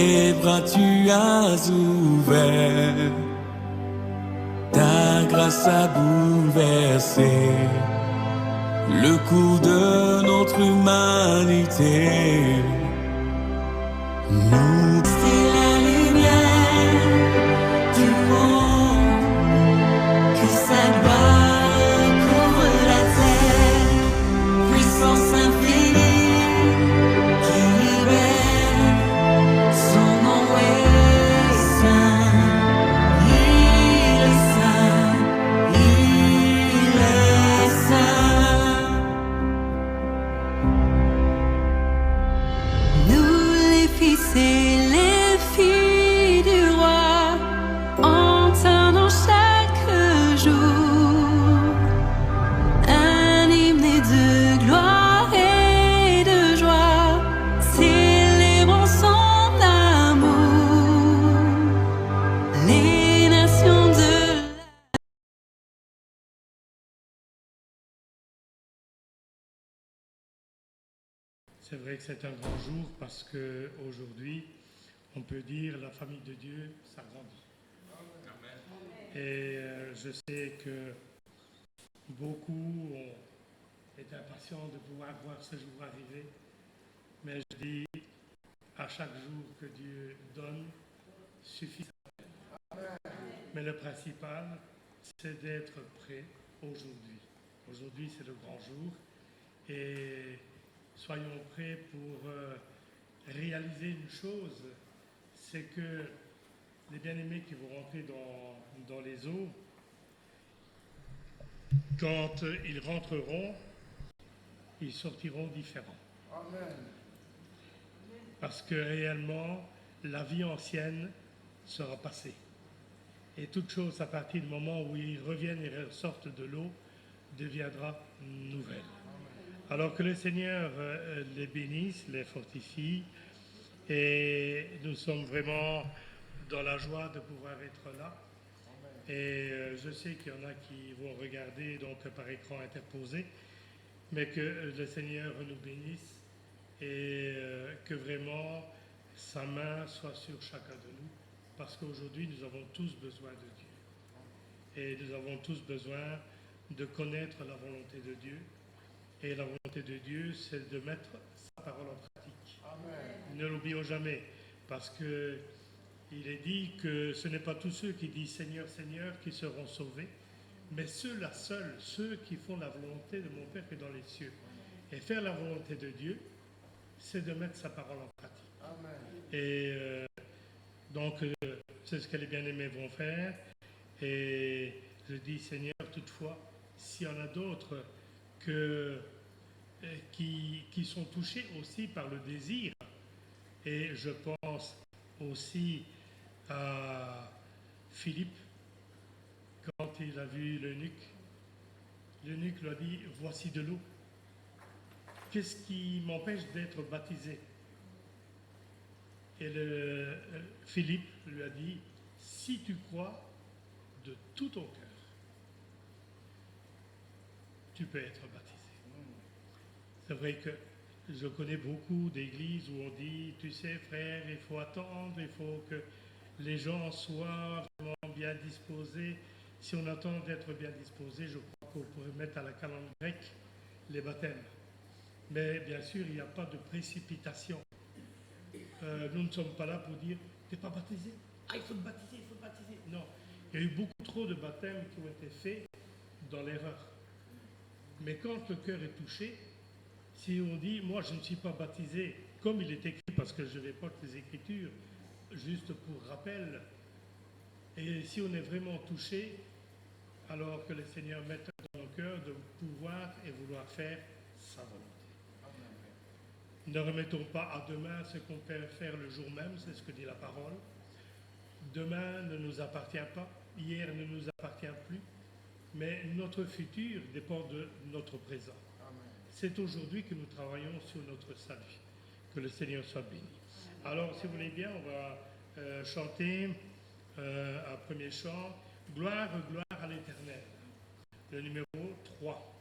tes bras tu as ouvert, ta grâce a bouleversé le cours de notre humanité. Nous, c'est la lumière du monde, que sa gloire couvre la terre, puissance infinie qui libère, son nom est saint, il est saint, il est saint. Nous les fils et les filles du roi, entendons chaque jour un hymne de gloire et de joie, célébrons son amour. Les nations de C'est vrai que c'est un grand jour parce qu'aujourd'hui, on peut dire la famille de Dieu s'agrandit. Et je sais que beaucoup est impatients de pouvoir voir ce jour arriver, mais je dis à chaque jour que Dieu donne suffit. Mais le principal, c'est d'être prêt aujourd'hui. Aujourd'hui, c'est le grand jour et soyons prêts pour réaliser une chose, c'est que les bien-aimés qui vont rentrer dans les eaux, quand ils rentreront, ils sortiront différents. Amen. Parce que réellement, la vie ancienne sera passée. Et toute chose, à partir du moment où ils reviennent et ressortent de l'eau, deviendra nouvelle. Alors que le Seigneur les bénisse, les fortifie, et nous sommes vraiment dans la joie de pouvoir être là. Et je sais qu'il y en a qui vont regarder donc par écran interposé, mais que le Seigneur nous bénisse et que vraiment sa main soit sur chacun de nous, parce qu'aujourd'hui nous avons tous besoin de Dieu. Et nous avons tous besoin de connaître la volonté de Dieu. Et la volonté de Dieu, c'est de mettre sa parole en pratique. Amen. Ne l'oublions jamais, parce que il est dit que ce n'est pas tous ceux qui disent Seigneur, Seigneur qui seront sauvés, mais ceux-là seuls, ceux qui font la volonté de mon Père qui est dans les cieux. Et faire la volonté de Dieu, c'est de mettre sa parole en pratique. Amen. Et donc, c'est ce que les bien-aimés vont faire. Et je dis, Seigneur, toutefois, s'il y en a d'autres qui sont touchés aussi par le désir, et je pense aussi à Philippe, quand il a vu l'eunuque lui a dit, voici de l'eau. Qu'est-ce qui m'empêche d'être baptisé? Et Philippe lui a dit, si tu crois de tout ton cœur, tu peux être baptisé. C'est vrai que je connais beaucoup d'églises où on dit, tu sais frère, il faut attendre, il faut que les gens soient vraiment bien disposés. Si on attend d'être bien disposés, je crois qu'on pourrait mettre à la calende grecque les baptêmes. Mais bien sûr, il n'y a pas de précipitation. Nous ne sommes pas là pour dire, tu n'es pas baptisé. Ah, il faut te baptiser, il faut te baptiser. Non, il y a eu beaucoup trop de baptêmes qui ont été faits dans l'erreur. Mais quand le cœur est touché, si on dit, moi je ne suis pas baptisé, comme il est écrit, parce que je n'ai pas les Écritures, juste pour rappel, et si on est vraiment touché, alors que le Seigneur mette dans nos cœurs de pouvoir et vouloir faire sa volonté. Ne remettons pas à demain ce qu'on peut faire le jour même, c'est ce que dit la parole. Demain ne nous appartient pas, hier ne nous appartient plus, mais notre futur dépend de notre présent. C'est aujourd'hui que nous travaillons sur notre salut. Que le Seigneur soit béni. Alors, si vous voulez bien, on va chanter un premier chant, Gloire, gloire à l'Éternel. Le numéro 3.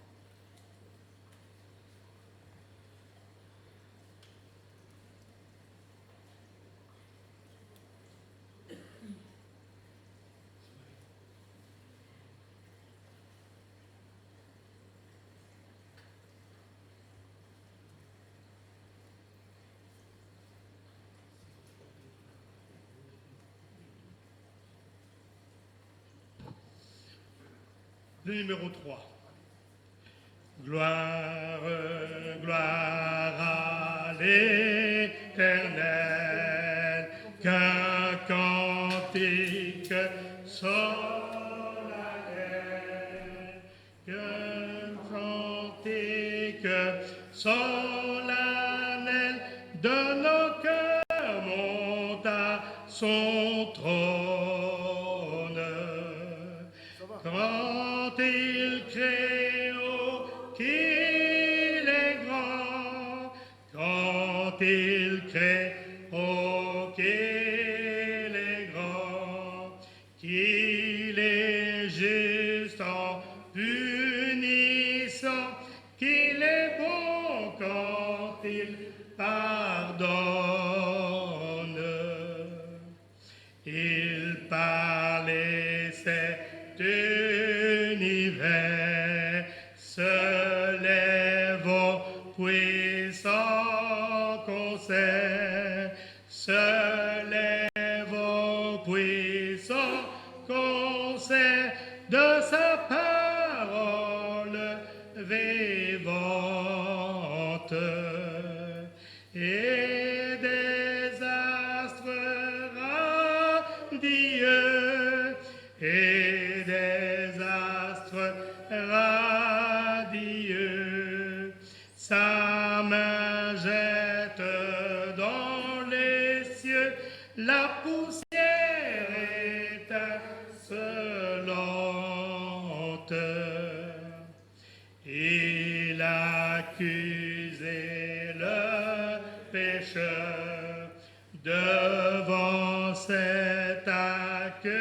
Le numéro 3. Gloire, gloire à l'Éternel, qu'un cantique solennel, qu'un cantique solennel de nos cœurs monte à son trône. Quand il crée, oh, qu'il est grand, quand il crée, oh, qu'il est grand, qu'il est juste en punissant, qu'il est bon quand il pardonne. Il parle et cet univers se lève au puissant concert, se lève au puissant concert de sa parole vivante. Et des astres radieux, et des astres radieux, sa main jette dans les cieux la poussière étincelante. Il accusait le pécheur devant cet accusateur,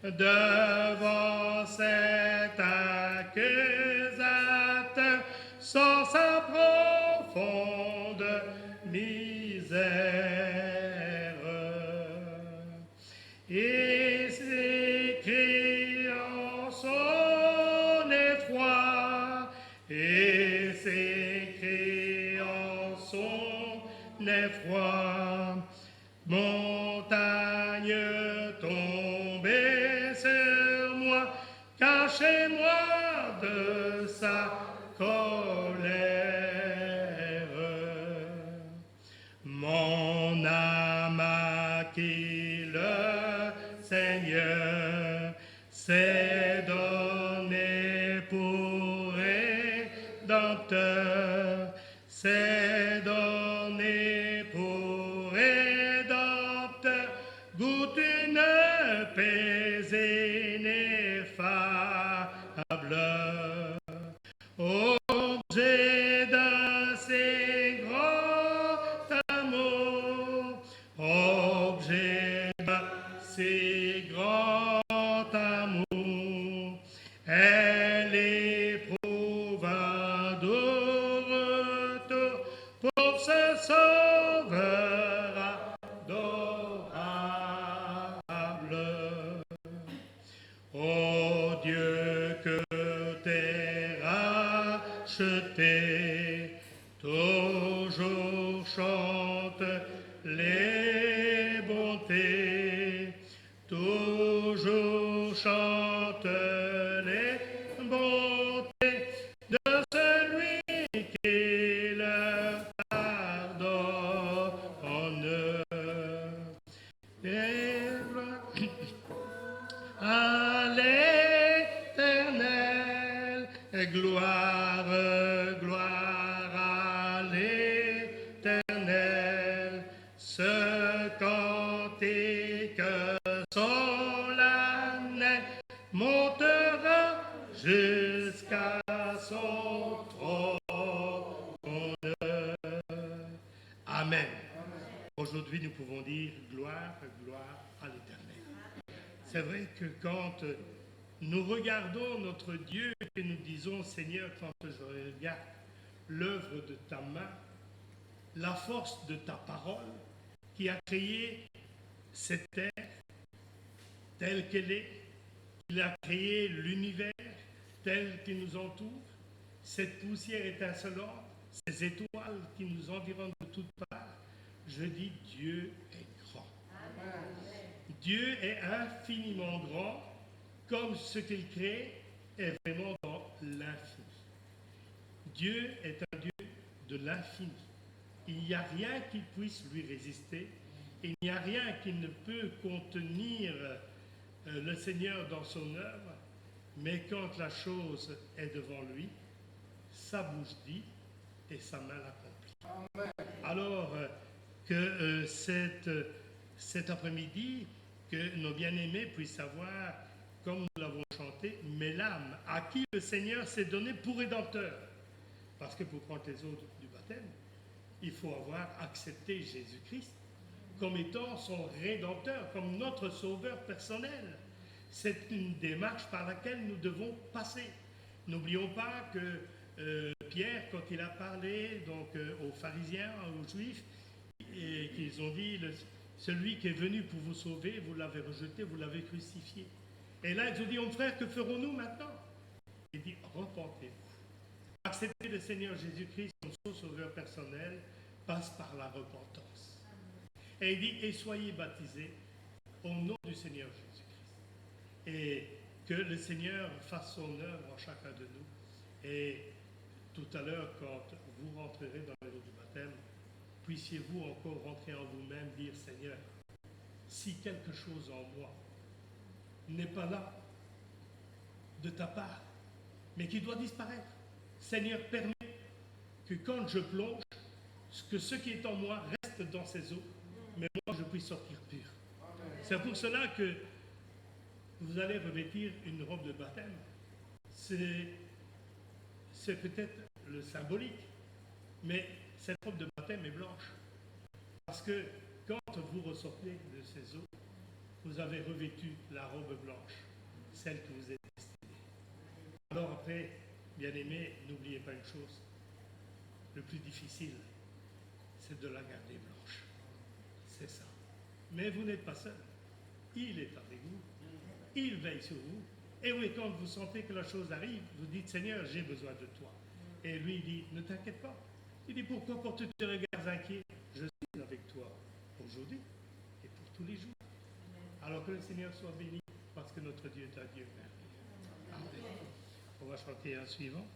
devant cet accusateur, sans sa profonde misère. Et s'écrie en son effroi, et s'écrie en son effroi, montagne tombée sur moi, cachez-moi de sa colère. Mon âme acquis le Seigneur, s'est donné pour rédempteur, s'est donné pour rédempteur, goûte une paix ineffable. Objet d'un si grand amour, objet d'un si grand amour, elle éprouve un doux retour pour ce sauveur adorable. Ô Dieu, que t'es racheté, toujours chante les bontés, toujours chante les bontés de celui qui le pardonne. Et à l'Éternel, gloire, gloire à l'Éternel, ce cantique solennel montera jusqu'à son trône. Amen. Aujourd'hui, nous pouvons dire gloire, gloire à l'Éternel. C'est vrai que quand nous regardons notre Dieu et nous disons, Seigneur, quand je regarde l'œuvre de ta main, la force de ta parole qui a créé cette terre telle qu'elle est, il a créé l'univers tel qu'il nous entoure, cette poussière étincelante, ces étoiles qui nous environnent de toutes parts, je dis Dieu est grand. Dieu est infiniment grand comme ce qu'il crée est vraiment dans l'infini. Dieu est un Dieu de l'infini. Il n'y a rien qui puisse lui résister. Il n'y a rien qui ne peut contenir le Seigneur dans son œuvre. Mais quand la chose est devant lui, sa bouche dit et sa main l'accomplit. Alors que cet après-midi, que nos bien-aimés puissent savoir, comme nous l'avons chanté, mais l'âme à qui le Seigneur s'est donné pour rédempteur. Parce que pour prendre les autres du baptême, il faut avoir accepté Jésus-Christ comme étant son rédempteur, comme notre sauveur personnel. C'est une démarche par laquelle nous devons passer. N'oublions pas que Pierre, quand il a parlé donc, aux pharisiens, aux juifs, et qu'ils ont dit, celui qui est venu pour vous sauver, vous l'avez rejeté, vous l'avez crucifié. Et là, ils ont dit, mon frère, que ferons-nous maintenant? Il dit, repentez-vous. Accepter le Seigneur Jésus-Christ comme son sauveur personnel passe par la repentance. Et il dit, et soyez baptisés au nom du Seigneur Jésus-Christ. Et que le Seigneur fasse son œuvre en chacun de nous. Et tout à l'heure, quand vous rentrerez dans l'eau du baptême, puissiez-vous encore rentrer en vous-même, dire, Seigneur, si quelque chose en moi n'est pas là de ta part, mais qui doit disparaître, Seigneur, permets que quand je plonge, que ce qui est en moi reste dans ces eaux, mais moi je puisse sortir pur. C'est pour cela que vous allez revêtir une robe de baptême. C'est peut-être le symbolique, mais cette robe de baptême est blanche. Parce que quand vous ressortez de ces eaux, vous avez revêtu la robe blanche, celle que vous êtes destinée. Alors après, bien-aimés, n'oubliez pas une chose, le plus difficile, c'est de la garder blanche. C'est ça. Mais vous n'êtes pas seul. Il est avec vous. Il veille sur vous. Et oui, quand vous sentez que la chose arrive, vous dites, Seigneur, j'ai besoin de toi. Et lui, il dit, ne t'inquiète pas. Il dit, pourquoi portes-tu tes regards inquiets? Je suis avec toi aujourd'hui et pour tous les jours. Alors que le Seigneur soit béni, parce que notre Dieu est un Dieu merveilleux. Amen. On va chanter un suivant.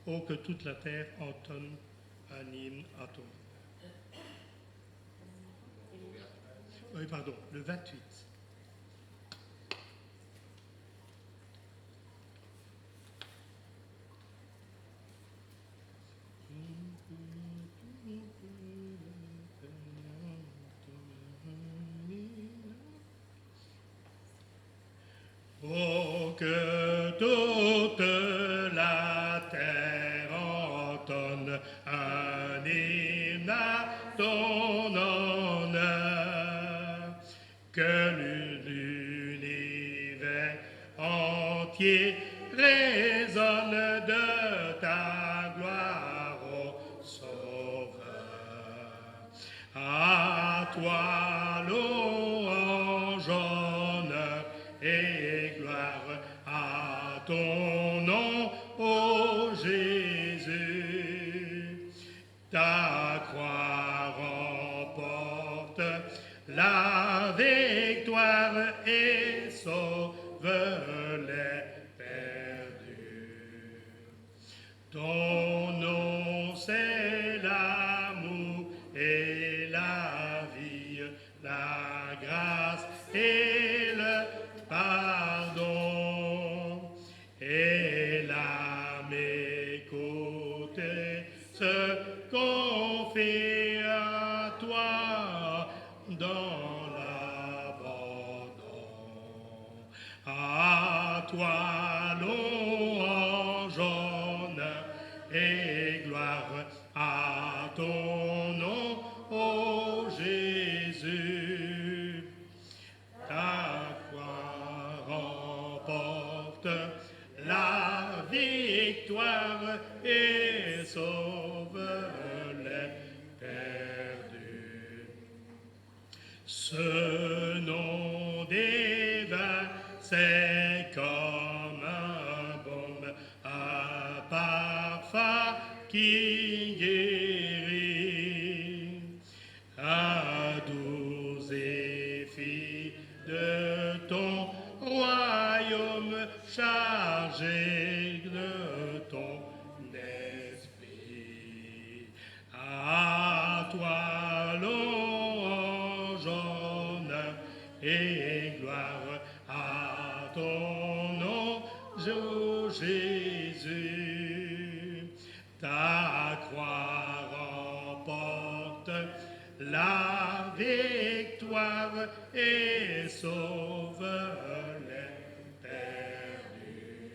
Oh, que toute la terre entonne un hymne à ton nom. Oui, pardon, le 28. Oh, que toute la terre entonne un hymne à ton honneur, que l'univers entier résonne de ta gloire, ô Sauveur. À toi louange, honneur et gloire, à ton nom, ô Jésus. Ta croix remporte la victoire et sauve les perdus. Ton nom, c'est l'amour et la vie, la grâce et le pardon. Et l'âme écoutée se confie à toi dans l'abandon. À toi louange, honneur et gloire, à ton nom, ô Jésus. Ta croix remporte la victoire et sauve les perdus. Ce nom divin, c'est comme un baume, un parfum qui guérit. Jésus, ta croix remporte la victoire et sauve les perdus.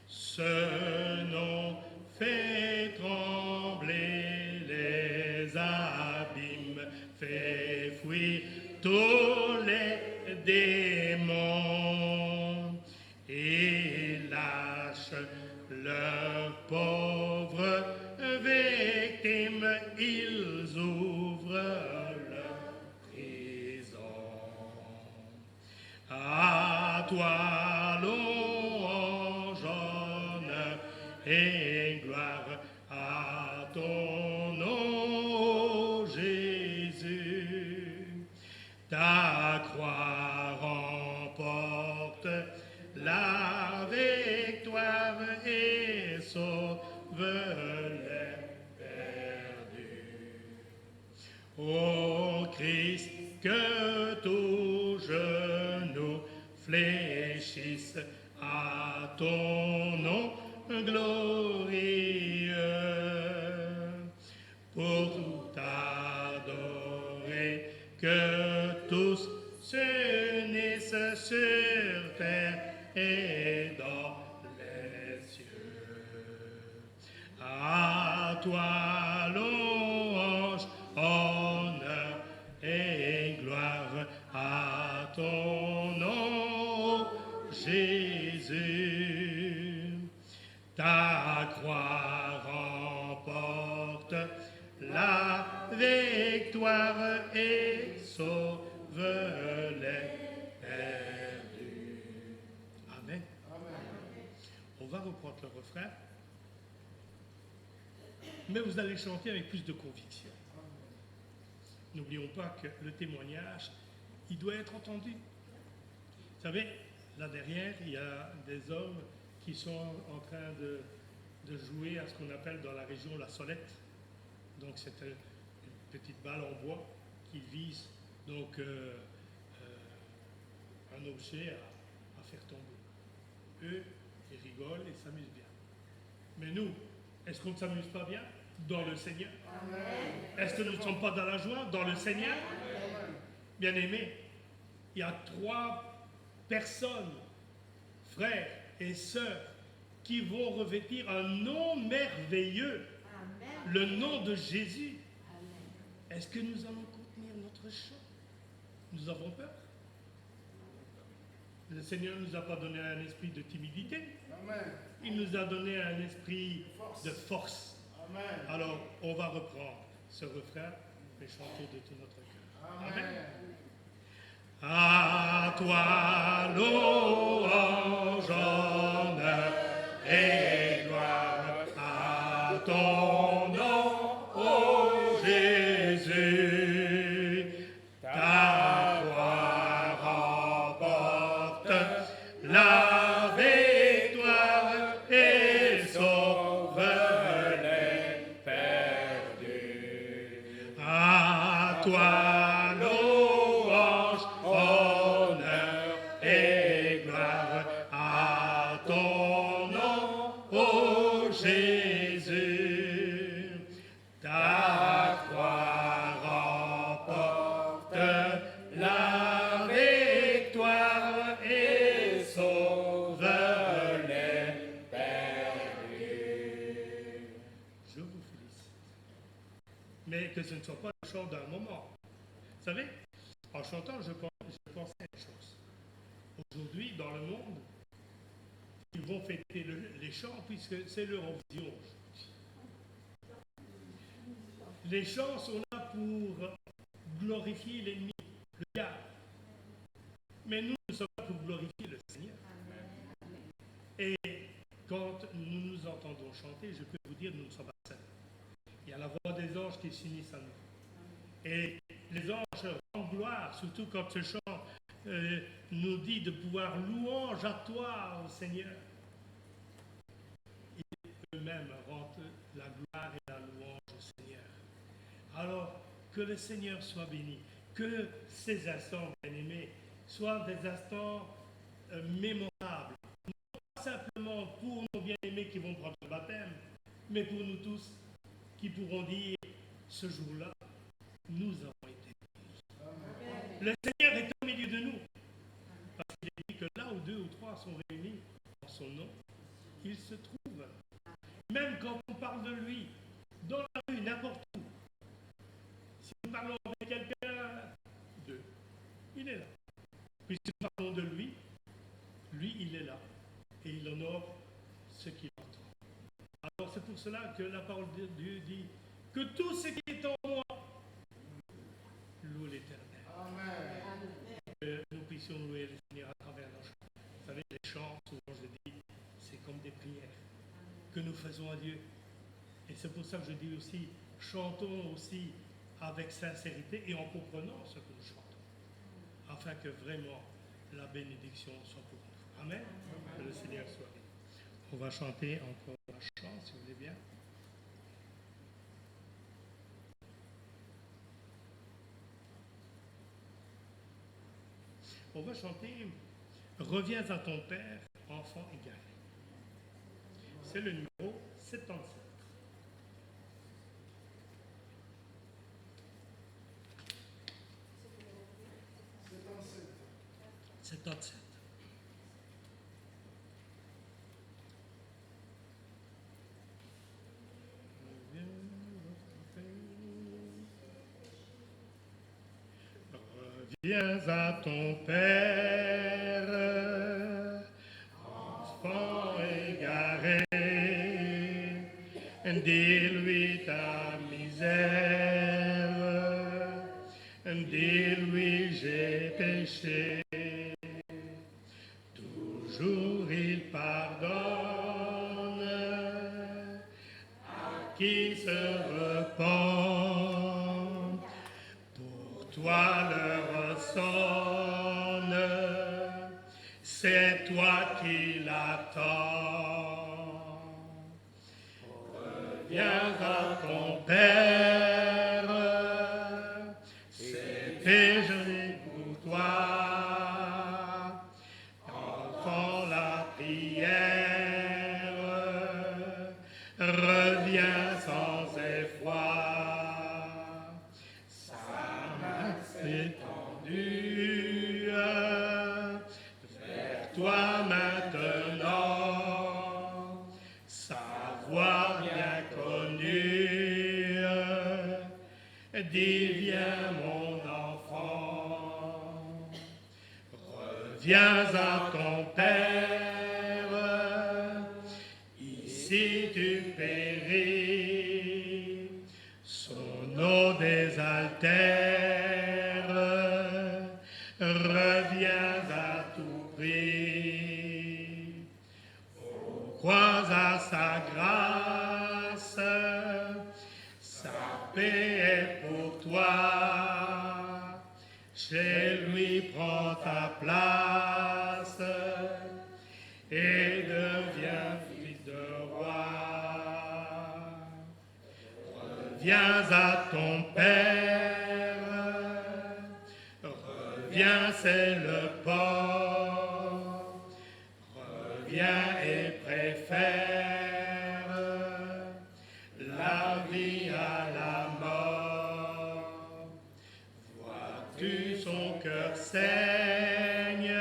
Ce nom fait trembler les abîmes, fait fuir tous les démons et lâche leurs pauvres victimes, ils ouvrent leur prison. À toi louange, honneur et gloire, à ton nom Jésus. Ta croix remporte la victoire et sauve les perdus. Ô Christ, que tout genou fléchisse à ton nom glorieux, pour tout adorer, que tous s'unissent sur terre et dans les cieux. À toi louange, honneur et gloire, à ton nom Jésus. Ta croix remporte la victoire et sauve les perdus. Amen. On va reprendre le refrain, mais vous allez chanter avec plus de conviction. N'oublions pas que le témoignage, il doit être entendu. Vous savez, là derrière, il y a des hommes qui sont en train de jouer à ce qu'on appelle dans la région la solette. Donc c'est une petite balle en bois qui vise donc un objet à faire tomber. Eux, ils rigolent et s'amusent bien. Mais nous, est-ce qu'on ne s'amuse pas bien dans le Seigneur? Est-ce que nous ne sommes pas dans la joie dans le Seigneur? Bien-aimés, il y a 3 personnes, frères et sœurs, qui vont revêtir un nom merveilleux, le nom de Jésus. Est-ce que nous allons contenir notre chant? Nous avons peur? Le Seigneur ne nous a pas donné un esprit de timidité. Il nous a donné un esprit de force. Alors, on va reprendre ce refrain et chanter de tout notre cœur. Amen. À toi louange, honneur et gloire, à ton nom, ô Jésus. Ta croix remporte la victoire et sauve les perdus. À toi louange, honneur et gloire, à ton nom, ô Jésus. Ta croix remporte la victoire et sauve les perdus. Je vous félicite. Mais que ce ne soit pas le chant d'un moment. Vous savez, en chantant, je pensais à une chose. Aujourd'hui, dans le monde, ils vont fêter les chants puisque c'est l'Eurovision. Les chants sont là pour glorifier l'ennemi, le diable. Mais nous sommes là pour glorifier le Seigneur. Et quand nous nous entendons chanter, je peux vous dire, nous ne sommes pas seuls. Il y a la voix des anges qui s'unissent à nous. Et les anges rendent gloire, surtout quand ce chant nous dit de pouvoir louange à toi, ô Seigneur. Ils eux-mêmes rendent la gloire et la louange au Seigneur. Alors, que le Seigneur soit béni, que ces instants, bien-aimés, soient des instants mémorables, non pas simplement pour nos bien-aimés qui vont prendre le baptême, mais pour nous tous qui pourront dire ce jour-là, nous avons été bénis. Le Seigneur est au milieu de nous. Parce qu'il est dit que là où 2 ou 3 sont réunis en son nom, il se trouve. Même quand on parle de lui, dans la rue, n'importe où, si nous parlons avec quelqu'un d'eux, il est là. Puis si nous parlons de lui, il est là. Et il honore ceux qui l'entendent. Alors c'est pour cela que la parole de Dieu dit que tout ce qui est en moi loue l'Éternel. Amen. Que nous puissions louer le Seigneur à travers nos chants. Vous savez, les chants, souvent je dis, c'est comme des prières que nous faisons à Dieu. Et c'est pour ça que je dis aussi, chantons aussi avec sincérité et en comprenant ce que nous chantons, afin que vraiment la bénédiction soit pour nous. Amen. Que le Seigneur soit béni. On va chanter encore un chant, si vous voulez bien. On va chanter « Reviens à ton Père, enfant égaré ». C'est le numéro 77. 77. Reviens à ton Père, enfant égaré, dis-lui ta misère, dis-lui j'ai péché. Toujours il pardonne à qui se repent. Pour toi le ressonne, c'est toi qui l'attends. Reviens à ton Père, c'est péché pour toi. Enfant la prière, reviens sans effroi. Sa main s'étendue vers toi maintenant, sa voix bien connue dit viens mon enfant. Reviens à ton Père, ici tu péris, son eau désaltère, reviens à tout prix. Crois à sa grâce, sa paix est pour toi. Chez lui prends ta place et deviens fils de roi. Reviens à ton Père, reviens c'est le port, reviens et préfère la vie à la mort. Vois-tu son cœur saigne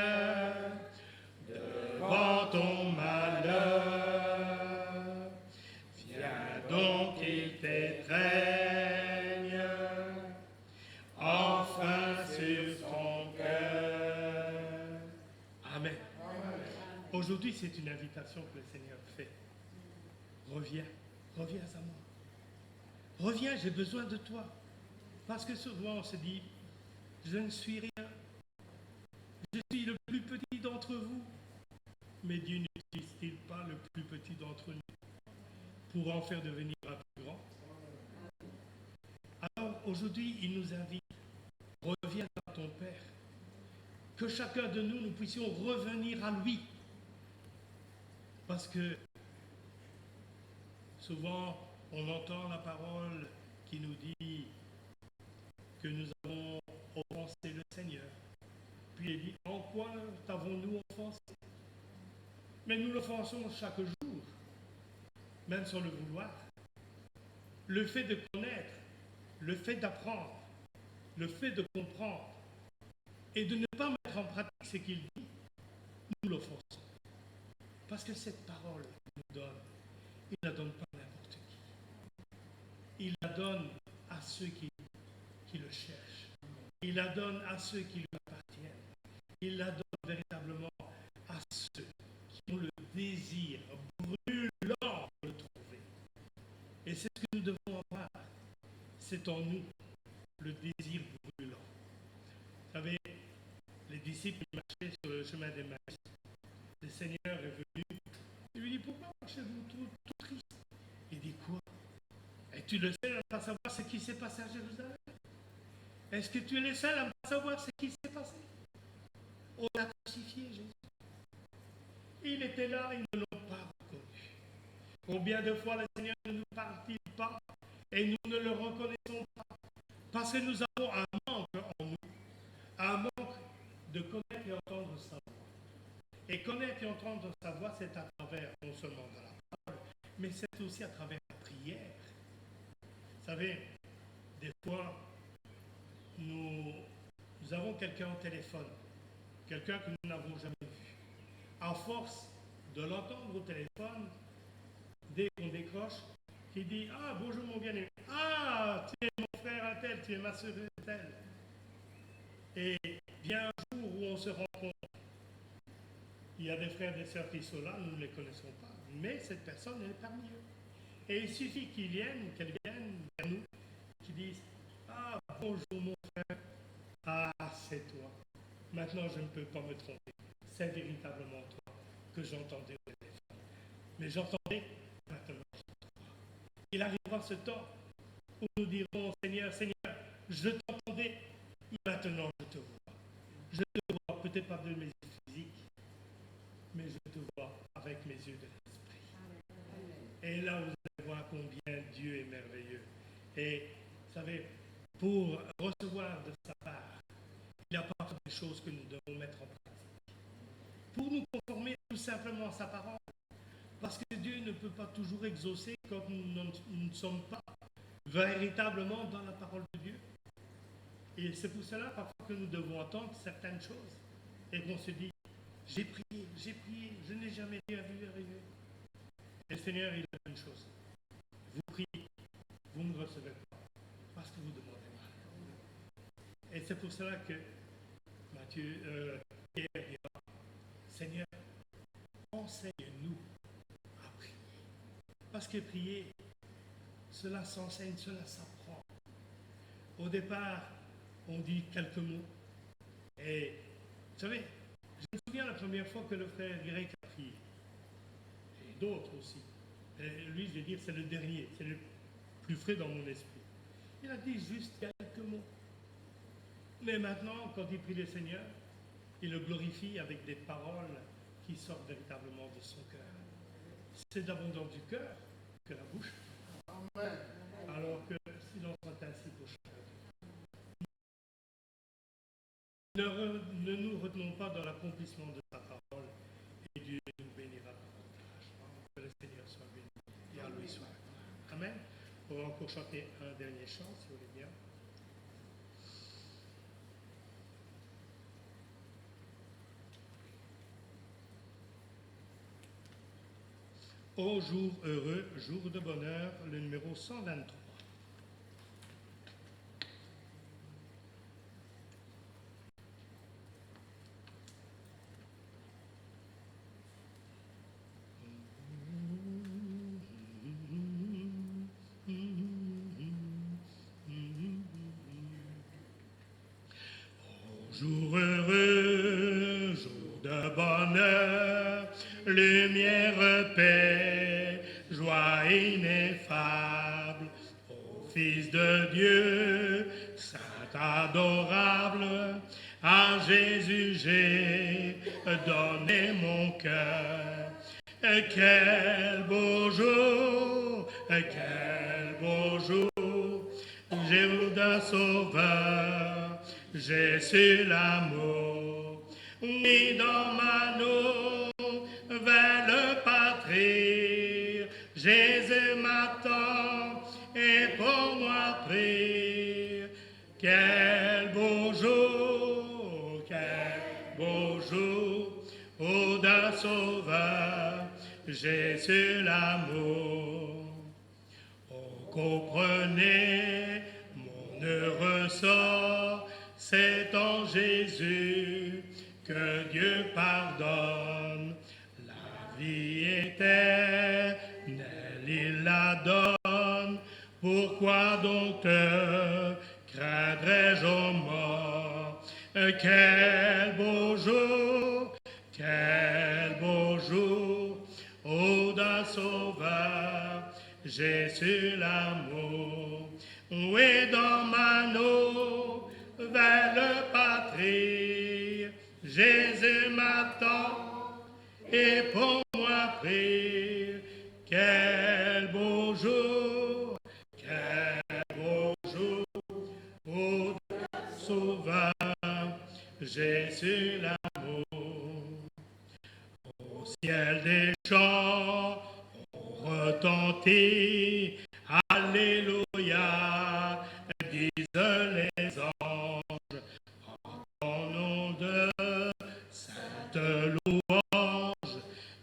devant ton malheur, viens donc il t'étreigne enfin sur ton cœur. Amen. Aujourd'hui, c'est une invitation que le Seigneur fait. Reviens, reviens à moi. Reviens, j'ai besoin de toi. Parce que souvent, on se dit, je ne suis rien. Je suis le plus petit d'entre vous. Mais Dieu n'utilise-t-il pas le plus petit d'entre nous pour en faire devenir un plus grand? Alors, aujourd'hui, il nous invite. Reviens à ton Père. Que chacun de nous, nous puissions revenir à lui. Parce que souvent, on entend la parole qui nous dit que nous avons offensé le Seigneur. Puis il dit, en quoi t'avons-nous offensé? Mais nous l'offensons chaque jour, même sans le vouloir. Le fait de connaître, le fait d'apprendre, le fait de comprendre et de ne pas mettre en pratique ce qu'il dit, nous l'offensons. Parce que cette parole qu'il nous donne, il ne la donne pas à n'importe qui. Il la donne à ceux qui le cherchent. Il la donne à ceux qui lui appartiennent. Il la donne véritablement à ceux qui ont le désir brûlant de le trouver. Et c'est ce que nous devons avoir. C'est en nous le désir brûlant. Vous savez, les disciples marchaient sur le chemin d'Emmaüs. Le Seigneur est venu. Il lui dit, pourquoi marchez-vous tout triste? Il dit, quoi? Es-tu le seul à ne pas savoir ce qui s'est passé à Jérusalem? Est-ce que tu es le seul à ne pas savoir ce qui s'est passé? On a crucifié Jésus. Il était là, ils ne l'ont pas reconnu. Combien de fois le Seigneur ne nous parle-t-il pas et nous ne le reconnaissons pas? Parce que nous avons un manque en nous, un manque de connaître et entendre sa voix. Et connaître et entendre sa voix, c'est à travers non seulement de la parole, mais c'est aussi à travers la prière. Vous savez, des fois, nous avons quelqu'un au téléphone, quelqu'un que nous n'avons jamais vu. À force de l'entendre au téléphone, dès qu'on décroche, qui dit « Ah, bonjour mon bien-aimé. Ah, tu es mon frère un tel, tu es ma soeur un tel. » Et vient un jour où on se rencontre. Il y a des frères et des sœurs qui sont là, nous ne les connaissons pas, mais cette personne est parmi eux. Et il suffit qu'elle vienne vers nous, qu'ils disent « Ah, bonjour mon frère. Ah, c'est toi. Maintenant, je ne peux pas me tromper. C'est véritablement toi que j'entendais au téléphone. Mais j'entendais, maintenant, je ne t'entends pas. Il arrivera ce temps où nous dirons, Seigneur, Seigneur, je t'entendais, maintenant je te vois. Je te vois peut-être pas de mes yeux physiques, mais je te vois avec mes yeux de l'esprit. Et là, vous allez voir combien Dieu est merveilleux. Et, vous savez, pour recevoir de sa part, il apporte des choses que nous devons mettre en pratique. Pour nous conformer tout simplement à sa parole. Parce que Dieu ne peut pas toujours exaucer quand nous ne sommes pas véritablement dans la parole de Dieu. Et c'est pour cela parfois que nous devons entendre certaines choses. Et qu'on se dit, j'ai prié, je n'ai jamais vu arriver. Et le Seigneur, il a une chose. Vous priez, vous ne recevez pas. Parce que vous demandez mal. Et c'est pour cela que Pierre dira, Seigneur, enseigne-nous à prier. Parce que prier, cela s'enseigne, cela s'apprend. Au départ, on dit quelques mots. Et vous savez, je me souviens la première fois que le frère grec a prié. Et d'autres aussi. Et lui, je vais dire, c'est le dernier, c'est le plus frais dans mon esprit. Il a dit juste quelques mots. Mais maintenant, quand il prie le Seigneur, il le glorifie avec des paroles qui sortent véritablement de son cœur. C'est d'abondance du cœur que la bouche. Amen. Alors que s'il en soit ainsi pour chacun ne nous retenons pas dans l'accomplissement de sa parole et Dieu nous bénira davantage. Que le Seigneur soit béni et à lui soit. Amen. On va encore chanter un dernier chant, si vous voulez bien. Ô jour heureux, jour de bonheur, le numéro 123. Jour heureux, jour de bonheur, lumière, paix, joie ineffable, ô Fils de Dieu, Saint adorable, à Jésus j'ai donné mon cœur. Quel beau jour, j'ai vu d'un sauveur, j'ai su l'amour, ni dans ma nouvelle Jésus m'attend et pour moi prie. Quel beau jour, ô d'un sauveur, Jésus l'amour. Oh, comprenez, mon heureux sort, c'est en Jésus que Dieu pardonne. La vie éternelle, il la donne. Pourquoi donc te craindrais-je aux morts? Quel beau jour, ô d'un sauveur, Jésus l'amour. Oui, dans ma nouvelle patrie, Jésus m'attend et pour moi prie. Quel beau jour, ô sauveur, Jésus l'amour. Au ciel des chants, on retentit, Alléluia, disent les anges, en nom de sainte louange,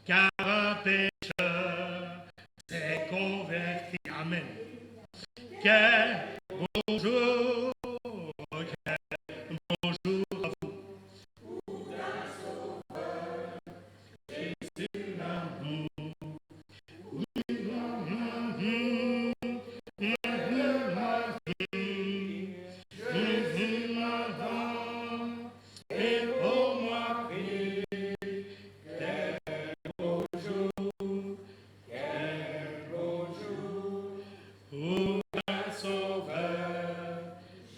car un pécheur s'est converti. Amen. Quel bonjour, bonjour à vous. Jésus l'amour. Et pour moi prie, quel beau jour, ô un sauveur,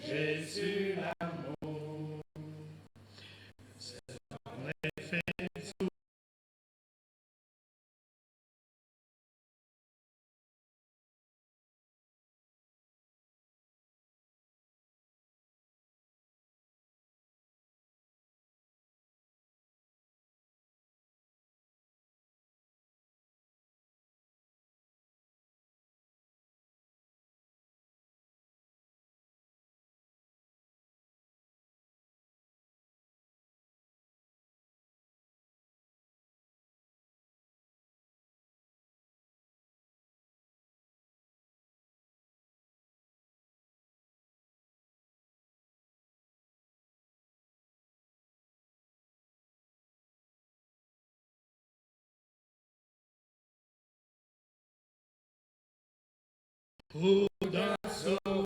Jésus l'amour. C'est en effet sous ô d'un sauveur.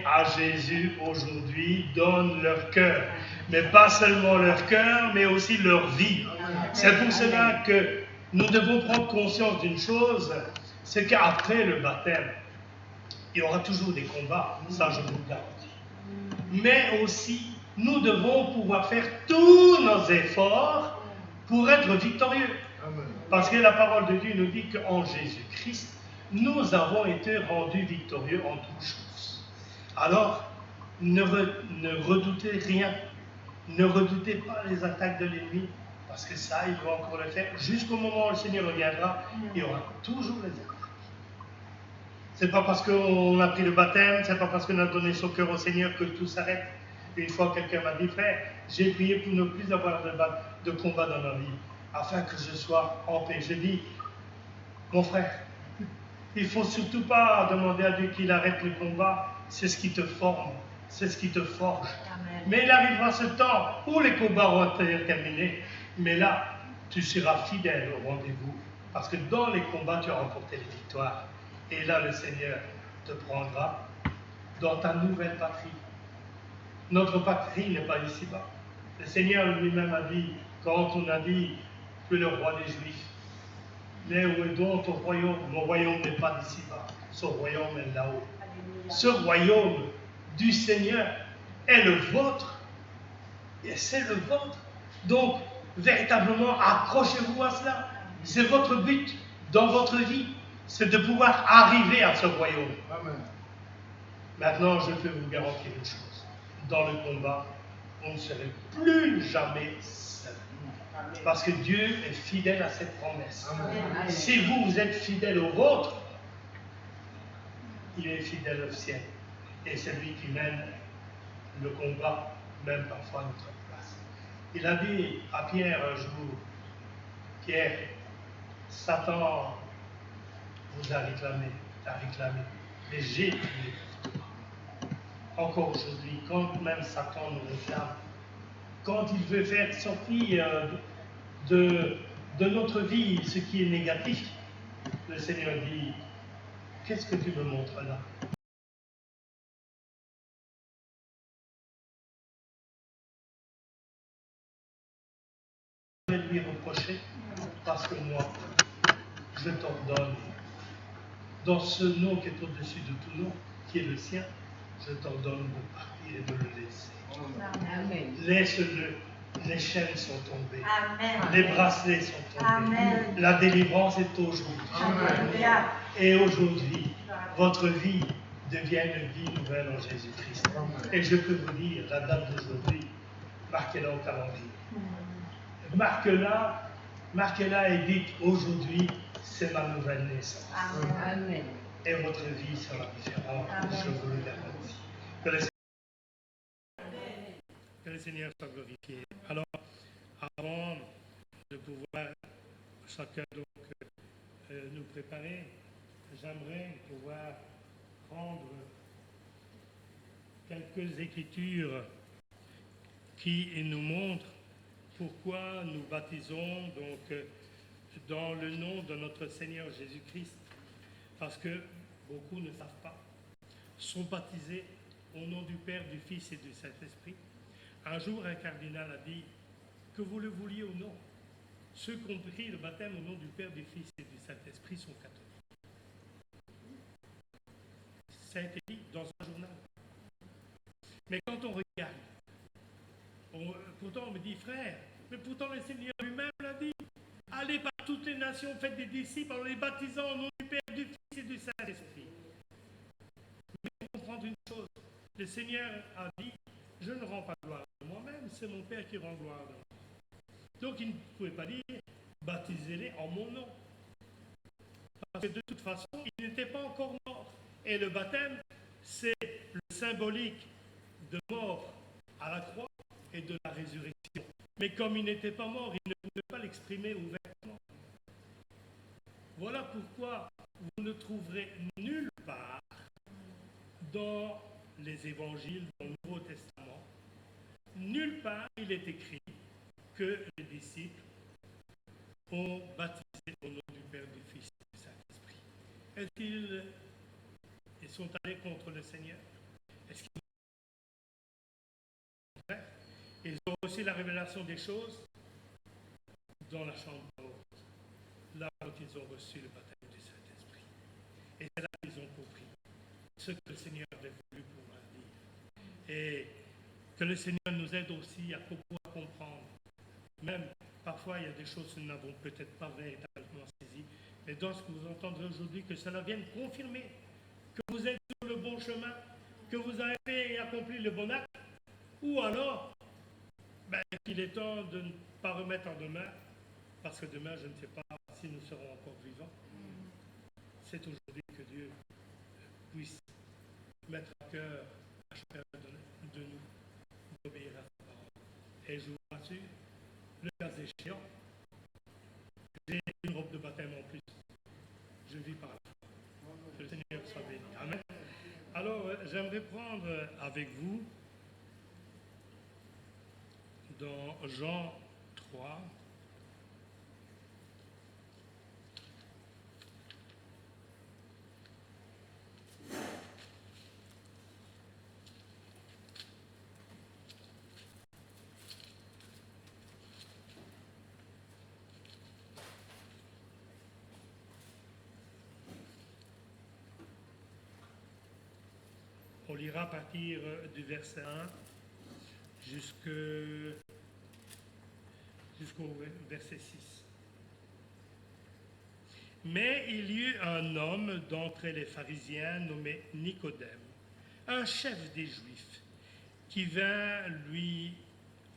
À Jésus aujourd'hui donnent leur cœur, mais pas seulement leur cœur, mais aussi leur vie. C'est pour cela que nous devons prendre conscience d'une chose, c'est qu'après le baptême, il y aura toujours des combats, ça je vous le garantis. Mais aussi, nous devons pouvoir faire tous nos efforts pour être victorieux. Parce que la parole de Dieu nous dit qu'en Jésus-Christ, nous avons été rendus victorieux en toutes choses. Alors, ne redoutez rien, ne redoutez pas les attaques de l'ennemi, parce que ça, il va encore le faire. Jusqu'au moment où le Seigneur reviendra, il y aura toujours les attaques. C'est pas parce qu'on a pris le baptême, c'est pas parce qu'on a donné son cœur au Seigneur que tout s'arrête. Une fois, quelqu'un m'a dit, frère, j'ai prié pour ne plus avoir de combat dans ma vie, afin que je sois en paix. Je dis, mon frère, Il ne faut surtout pas demander à Dieu qu'il arrête le combat. C'est ce qui te forme, c'est ce qui te forge. Amen. Mais il arrivera ce temps où les combats vont être terminés. Mais là, tu seras fidèle au rendez-vous. Parce que dans les combats, tu as remporté les victoires. Et là, le Seigneur te prendra dans ta nouvelle patrie. Notre patrie n'est pas ici-bas. Le Seigneur lui-même a dit, quand on a dit que le roi des Juifs, mais où est donc ton royaume? Mon royaume n'est pas d'ici-bas. Son royaume est là-haut. Ce royaume du Seigneur est le vôtre. Et c'est le vôtre. Donc, véritablement, accrochez-vous à cela. C'est votre but dans votre vie. C'est de pouvoir arriver à ce royaume. Amen. Maintenant, je peux vous garantir une chose. Dans le combat, on ne serait plus jamais seul. Parce que Dieu est fidèle à cette promesse. Amen. Si vous êtes fidèle au vôtre, il est fidèle au ciel. Et c'est lui qui mène le combat, même parfois à notre place. Il a dit à Pierre un jour, Pierre, Satan vous a réclamé, mais j'ai prié pour toi. Encore aujourd'hui, quand même Satan nous réclame, quand il veut faire sortir de notre vie ce qui est négatif, le Seigneur dit, qu'est-ce que tu me montres là? Je vais lui reprocher, parce que moi, je t'ordonne, dans ce nom qui est au-dessus de tout nom, qui est le sien, je t'ordonne de partir et de le laisser. Amen. Laisse-le. Les chaînes sont tombées. Amen. Les bracelets sont tombés. Amen. La délivrance est aujourd'hui. Amen. Et aujourd'hui, votre vie devient une vie nouvelle en Jésus-Christ. Et je peux vous dire, la date d'aujourd'hui, marquez-la au calendrier. Marquez-la et dites, aujourd'hui, c'est ma nouvelle naissance. Amen. Et votre vie sera différente. Amen. Je vous le garantis. Que le Seigneur soit glorifié. Alors, avant de pouvoir chacun donc nous préparer, j'aimerais pouvoir prendre quelques écritures qui nous montrent pourquoi nous baptisons donc dans le nom de notre Seigneur Jésus-Christ. Parce que beaucoup ne savent pas, sont baptisés au nom du Père, du Fils et du Saint-Esprit. Un jour, un cardinal a dit, que vous le vouliez ou non, ceux qui ont pris le baptême au nom du Père, du Fils et du Saint-Esprit sont catholiques. Ça a été dit dans un journal. Mais quand on regarde, pourtant on me dit, frère, mais pourtant le Seigneur lui-même l'a dit, allez par toutes les nations, faites des disciples en les baptisant au nom du Père, du Fils et du Saint-Esprit. Mais il faut comprendre une chose, le Seigneur a dit, je ne rends pas gloire de moi-même, c'est mon Père qui rend gloire de moi. Donc il ne pouvait pas dire, baptisez-les en mon nom. Parce que de toute façon, il n'était pas encore mort. Et le baptême, c'est le symbolique de mort à la croix et de la résurrection. Mais comme il n'était pas mort, il ne pouvait pas l'exprimer ouvertement. Voilà pourquoi vous ne trouverez nulle part dans les évangiles, dans le Nouveau Testament, nulle part il est écrit que les disciples ont baptisé au nom du Père, du Fils et du Saint-Esprit. Est-ce qu'ils sont allés contre le Seigneur? Est-ce qu'ils ont reçu la révélation des choses dans la chambre haute, là où ils ont reçu le baptême du Saint-Esprit. Et c'est là qu'ils ont compris ce que le Seigneur avait voulu pouvoir dire. Et que le Seigneur nous aide aussi à pouvoir comprendre. Même parfois, il y a des choses que nous n'avons peut-être pas véritablement saisies, mais dans ce que vous entendrez aujourd'hui, que cela vienne confirmer que vous êtes sur le bon chemin, que vous avez fait et accompli le bon acte, ou alors qu'il est temps de ne pas remettre en demeure, parce que demain, je ne sais pas si nous serons encore vivants. C'est aujourd'hui que Dieu puisse mettre à cœur à chacun de nous d'obéir à sa parole. Et je vous rassure, le cas échéant, j'ai une robe de baptême en plus. Je vis par la foi. j'aimerais prendre avec vous dans Jean 3. On lira à partir du verset 1 jusqu'au verset 6. Mais il y eut un homme d'entre les pharisiens nommé Nicodème, un chef des Juifs, qui vint lui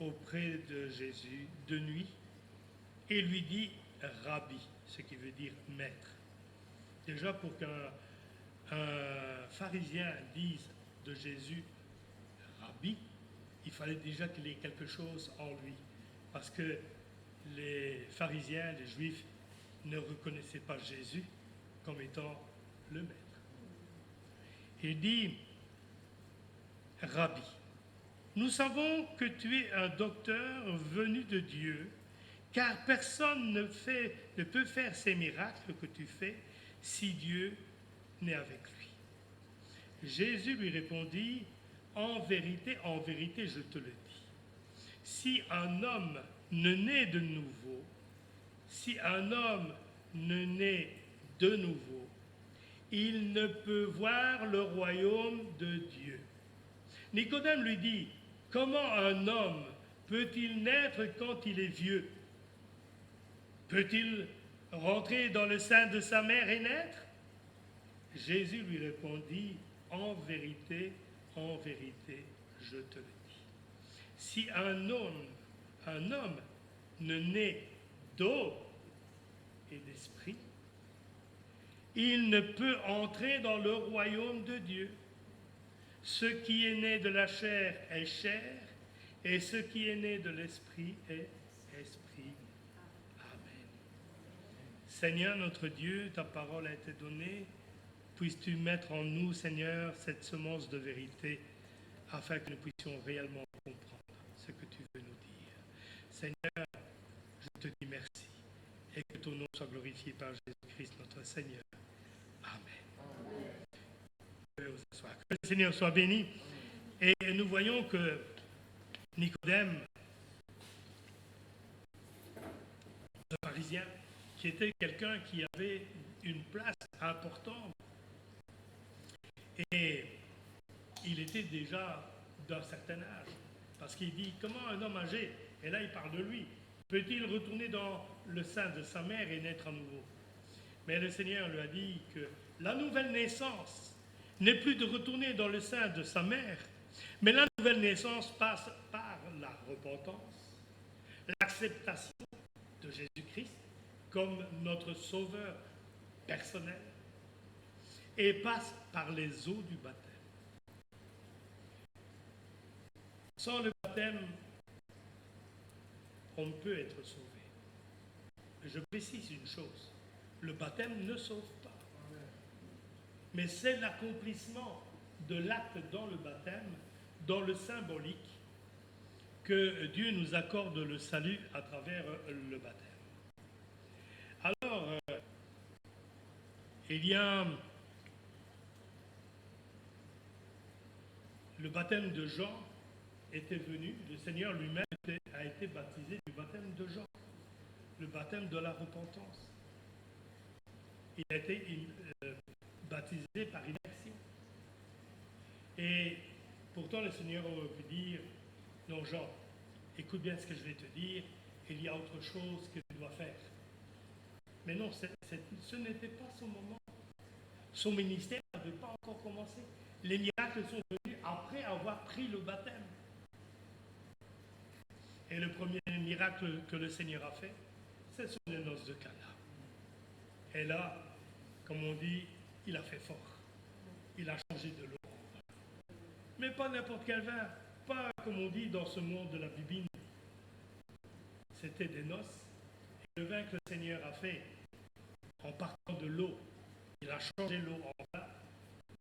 auprès de Jésus de nuit et lui dit Rabbi, ce qui veut dire maître. Déjà, pour qu'un pharisien dise de Jésus Rabbi, il fallait déjà qu'il ait quelque chose en lui, parce que les pharisiens, les Juifs, ne reconnaissaient pas Jésus comme étant le maître. Il dit Rabbi, nous savons que tu es un docteur venu de Dieu, car personne ne peut faire ces miracles que tu fais si Dieu n'est avec lui. Jésus lui répondit, en vérité, je te le dis, si un homme ne naît de nouveau, il ne peut voir le royaume de Dieu. Nicodème lui dit, comment un homme peut-il naître quand il est vieux? Peut-il rentrer dans le sein de sa mère et naître? Jésus lui répondit, en vérité, je te le dis. Si un homme ne naît d'eau et d'esprit, il ne peut entrer dans le royaume de Dieu. Ce qui est né de la chair est chair, et ce qui est né de l'esprit est esprit. Amen. Seigneur notre Dieu, ta parole a été donnée. Puisses-tu mettre en nous, Seigneur, cette semence de vérité, afin que nous puissions réellement comprendre ce que tu veux nous dire. Seigneur, je te dis merci, et que ton nom soit glorifié par Jésus-Christ, notre Seigneur. Amen. Que le Seigneur soit béni. Et nous voyons que Nicodème, le pharisien, qui était quelqu'un qui avait une place importante, et il était déjà d'un certain âge, parce qu'il dit, comment un homme âgé, et là il parle de lui, peut-il retourner dans le sein de sa mère et naître à nouveau? Mais le Seigneur lui a dit que la nouvelle naissance n'est plus de retourner dans le sein de sa mère, mais la nouvelle naissance passe par la repentance, l'acceptation de Jésus-Christ comme notre sauveur personnel, et passe par les eaux du baptême. Sans le baptême, on ne peut être sauvé. Je précise une chose, le baptême ne sauve pas. Mais c'est l'accomplissement de l'acte dans le baptême, dans le symbolique, que Dieu nous accorde le salut à travers le baptême. Alors, il y a le baptême de Jean était venu, le Seigneur lui-même a été baptisé du baptême de Jean, le baptême de la repentance. Il a été baptisé par immersion. Et pourtant le Seigneur aurait pu dire, non Jean, écoute bien ce que je vais te dire, il y a autre chose que tu dois faire. Mais non, ce n'était pas son moment. Son ministère n'avait pas encore commencé. Les miracles sont venus après avoir pris le baptême. Et le premier miracle que le Seigneur a fait, c'est sur les noces de Cana. Et là, comme on dit, il a fait fort. Il a changé de l'eau en vin. Mais pas n'importe quel vin. Pas comme on dit dans ce monde de la bibine. C'était des noces. Et le vin que le Seigneur a fait, en partant de l'eau, il a changé l'eau en vin,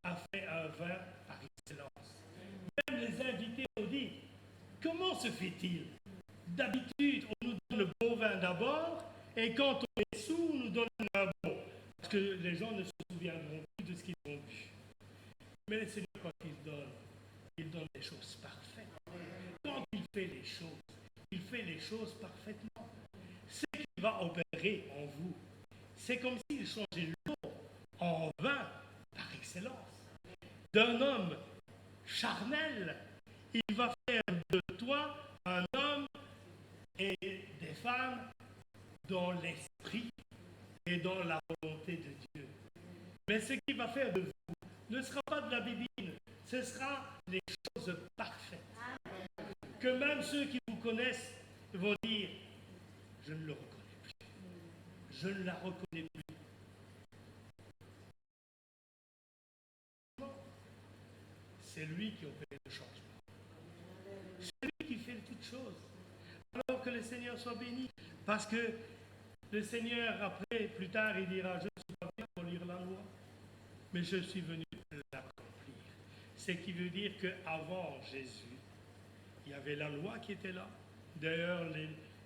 a fait un vin parfait. les invités ont dit, comment se fait-il? D'habitude, on nous donne le bon vin d'abord, et quand on est sous, on nous donne un bon. Parce que les gens ne se souviendront plus de ce qu'ils ont bu. Mais le Seigneur, quand il donne les choses parfaites. Quand il fait les choses parfaitement. Ce qui va opérer en vous, c'est comme s'il changeait l'eau en vin par excellence. D'un homme charnel, il va faire de toi un homme et des femmes dans l'esprit et dans la volonté de Dieu. Mais ce qu'il va faire de vous ne sera pas de la bibine, ce sera les choses parfaites. Que même ceux qui vous connaissent vont dire, je ne le reconnais plus, je ne la reconnais plus. C'est lui qui opère le changement. C'est lui qui fait toutes choses. Alors que le Seigneur soit béni. Parce que le Seigneur, après, plus tard, il dira, je ne suis pas venu pour lire la loi, mais je suis venu l'accomplir. Ce qui veut dire qu'avant Jésus, il y avait la loi qui était là. D'ailleurs,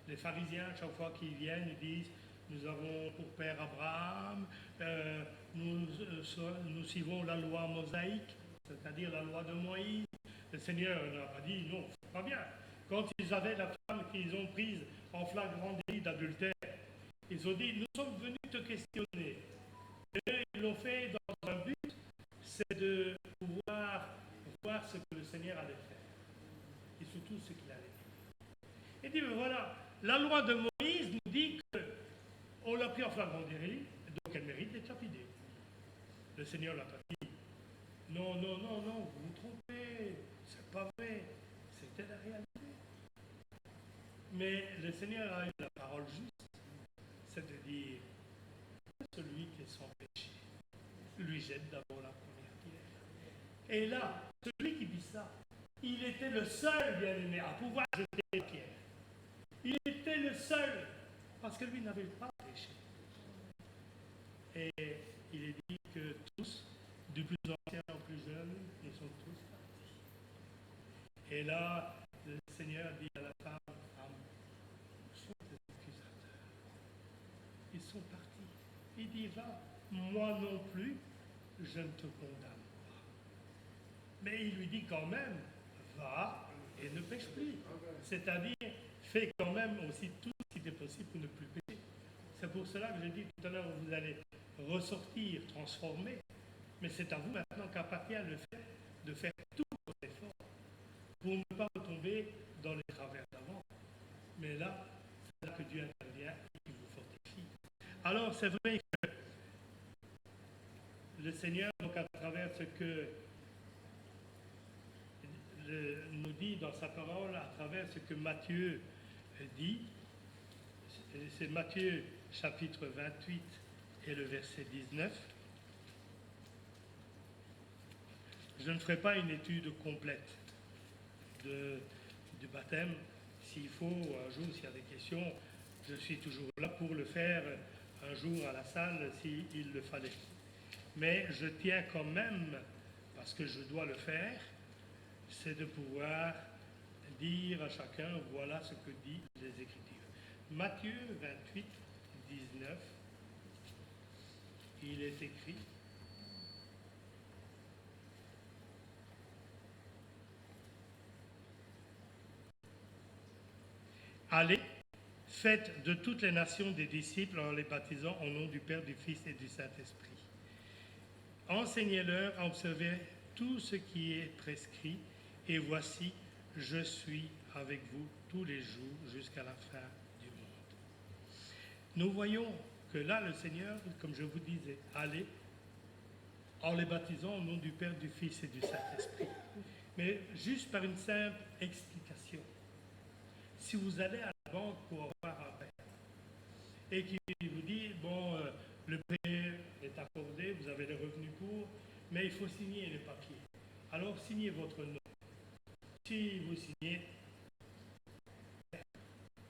les pharisiens, chaque fois qu'ils viennent, ils disent, nous avons pour père Abraham, nous suivons la loi mosaïque, c'est-à-dire la loi de Moïse. Le Seigneur n'a pas dit, non, c'est pas bien. Quand ils avaient la femme qu'ils ont prise en flagrant délit d'adultère, ils ont dit, nous sommes venus te questionner. Et ils l'ont fait dans un but, c'est de pouvoir voir ce que le Seigneur allait faire. Et surtout ce qu'il allait faire. Il dit, mais voilà, la loi de Moïse nous dit qu'on l'a pris en flagrant délit, donc elle mérite d'être lapidée. Le Seigneur l'a pas dit. Non, non, non, non, vous vous trompez, c'est pas vrai, c'était la réalité. Mais le Seigneur a eu la parole juste, c'est de dire, celui qui est sans péché, lui jette d'abord la première pierre. Et là, celui qui dit ça, il était le seul bien-aimé à pouvoir jeter les pierres. Il était le seul, parce que lui n'avait pas péché. Et il est dit que tous, du plus ancien au plus jeune, ils sont tous partis. Et là, le Seigneur dit à la femme, où sont tes accusateurs? Ils sont partis. Il dit, va, moi non plus, je ne te condamne pas. Mais il lui dit quand même, va et ne pêche plus. C'est-à-dire, fais quand même aussi tout ce qui est possible pour ne plus pécher. C'est pour cela que j'ai dit tout à l'heure, vous allez ressortir, transformer. Mais c'est à vous maintenant qu'appartient le fait de faire tous vos efforts pour ne pas retomber dans les travers d'avant. Mais là, c'est là que Dieu intervient et qu'il vous fortifie. Alors, c'est vrai que le Seigneur, donc à travers ce que nous dit dans sa parole, à travers ce que Matthieu dit, c'est Matthieu chapitre 28 et le verset 19. Je ne ferai pas une étude complète du baptême. S'il faut, un jour, s'il y a des questions, je suis toujours là pour le faire un jour à la salle s'il le fallait. Mais je tiens quand même, parce que je dois le faire, c'est de pouvoir dire à chacun, voilà ce que dit les Écritures. Matthieu 28, 19, il est écrit, allez, faites de toutes les nations des disciples en les baptisant au nom du Père, du Fils et du Saint-Esprit. Enseignez-leur à observer tout ce qui est prescrit, et voici, je suis avec vous tous les jours jusqu'à la fin du monde. Nous voyons que là, le Seigneur, comme je vous disais, allez, en les baptisant au nom du Père, du Fils et du Saint-Esprit. Mais juste par une simple explication. Si vous allez à la banque pour avoir un prêt, et qu'il vous dit, bon, le prêt est accordé, vous avez les revenus pour, mais il faut signer les papiers. Alors signez votre nom. Si vous signez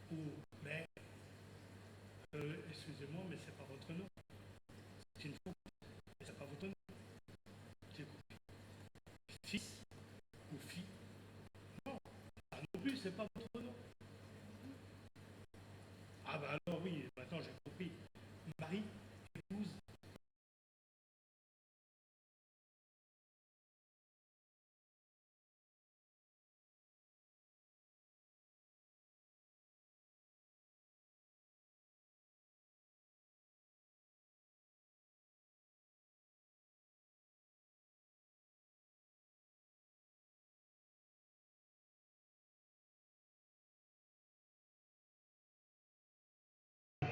ou mère, excusez-moi, mais ce n'est pas votre nom. C'est une faute, mais ce n'est pas votre nom. J'ai compris. Fils ou fille, c'est pas votre nom. Ah ben alors oui, maintenant j'ai compris. Marie épouse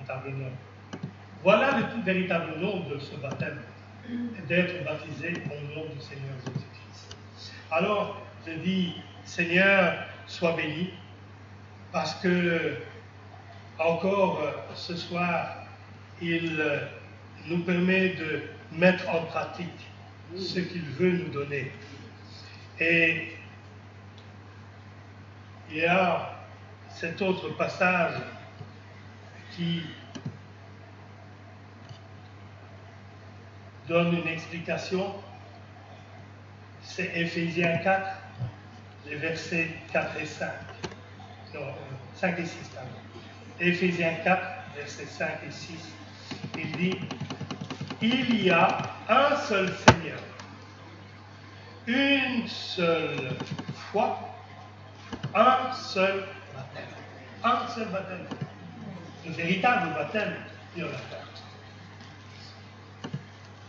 véritable nom. Voilà le tout véritable nom de ce baptême, d'être baptisé au nom du Seigneur Jésus-Christ. Alors, je dis, Seigneur, sois béni, parce que encore ce soir, il nous permet de mettre en pratique ce qu'il veut nous donner. Et il y a cet autre passage qui donne une explication, c'est Éphésiens 4, les versets 4 et 5. Non, 5 et 6, pardon. Éphésiens 4, versets 5 et 6. Il dit, il y a un seul Seigneur, une seule foi, un seul baptême. Un seul baptême. Le véritable baptême, il y en a pas.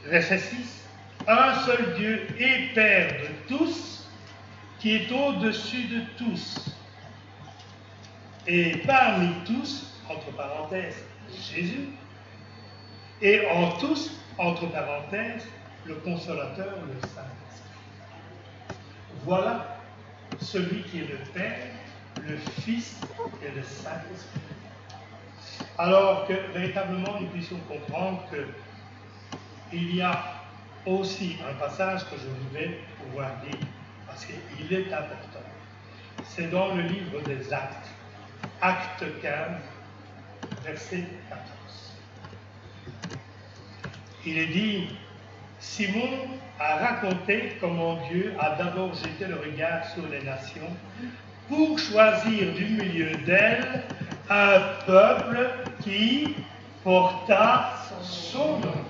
Verset 6. Un seul Dieu et Père de tous, qui est au-dessus de tous. Et parmi tous, entre parenthèses, Jésus. Et en tous, entre parenthèses, le Consolateur, le Saint-Esprit. Voilà celui qui est le Père, le Fils et le Saint-Esprit. Alors que véritablement nous puissions comprendre qu'il y a aussi un passage que je voudrais pouvoir dire, parce qu'il est important. C'est dans le livre des Actes, Acte 15, verset 14. Il est dit, Simon a raconté comment Dieu a d'abord jeté le regard sur les nations pour choisir du milieu d'elles un peuple qui porta son nom.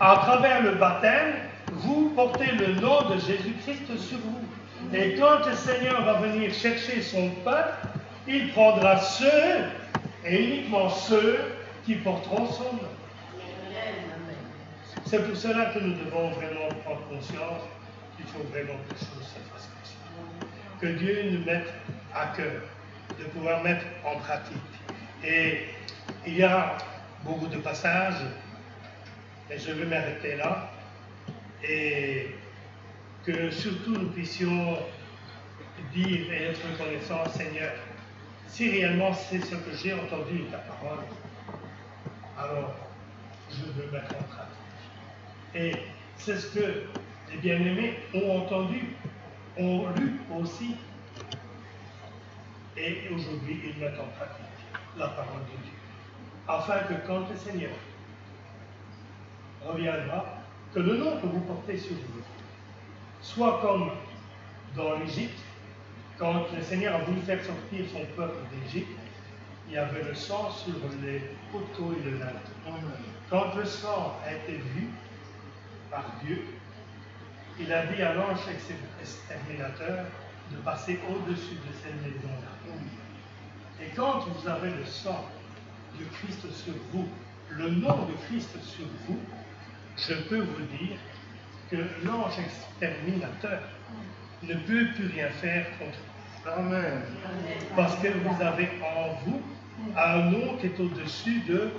À travers le baptême, vous portez le nom de Jésus-Christ sur vous. Et quand le Seigneur va venir chercher son peuple, il prendra ceux, et uniquement ceux, qui porteront son nom. C'est pour cela que nous devons vraiment prendre conscience qu'il faut vraiment que les choses se fassent comme ça. Que Dieu nous mette à cœur de pouvoir mettre en pratique. Et il y a beaucoup de passages, et je vais m'arrêter là, et que surtout nous puissions dire et être reconnaissants, Seigneur, si réellement c'est ce que j'ai entendu de ta parole, alors je veux mettre en pratique. Et c'est ce que les bien-aimés ont entendu, ont lu aussi. Et aujourd'hui, ils mettent en pratique la parole de Dieu. Afin que quand le Seigneur reviendra, que le nom que vous portez sur vous soit comme dans l'Égypte, quand le Seigneur a voulu faire sortir son peuple d'Égypte, il y avait le sang sur les poteaux et le linteau. Quand le sang a été vu par Dieu, il a dit à l'ange exterminateur de passer au-dessus de cette maison-là. Et quand vous avez le sang de Christ sur vous, le nom de Christ sur vous, je peux vous dire que l'ange exterminateur ne peut plus rien faire contre vous. Amen. Parce que vous avez en vous un nom qui est au-dessus de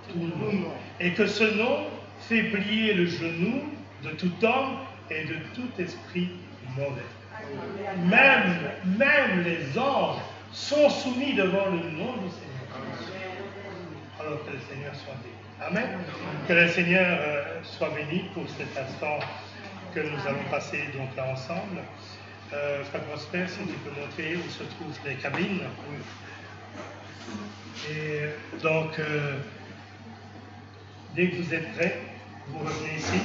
tout nom. Et que ce nom fait plier le genou de tout homme et de tout esprit mauvais. Même les anges sont soumis devant le nom du Seigneur. Alors que le Seigneur soit béni. Amen. Que le Seigneur soit béni pour cet instant que nous allons passer donc là ensemble. Frère Prosper, si tu peux montrer où se trouvent les cabines. Et donc, dès que vous êtes prêts, vous revenez ici.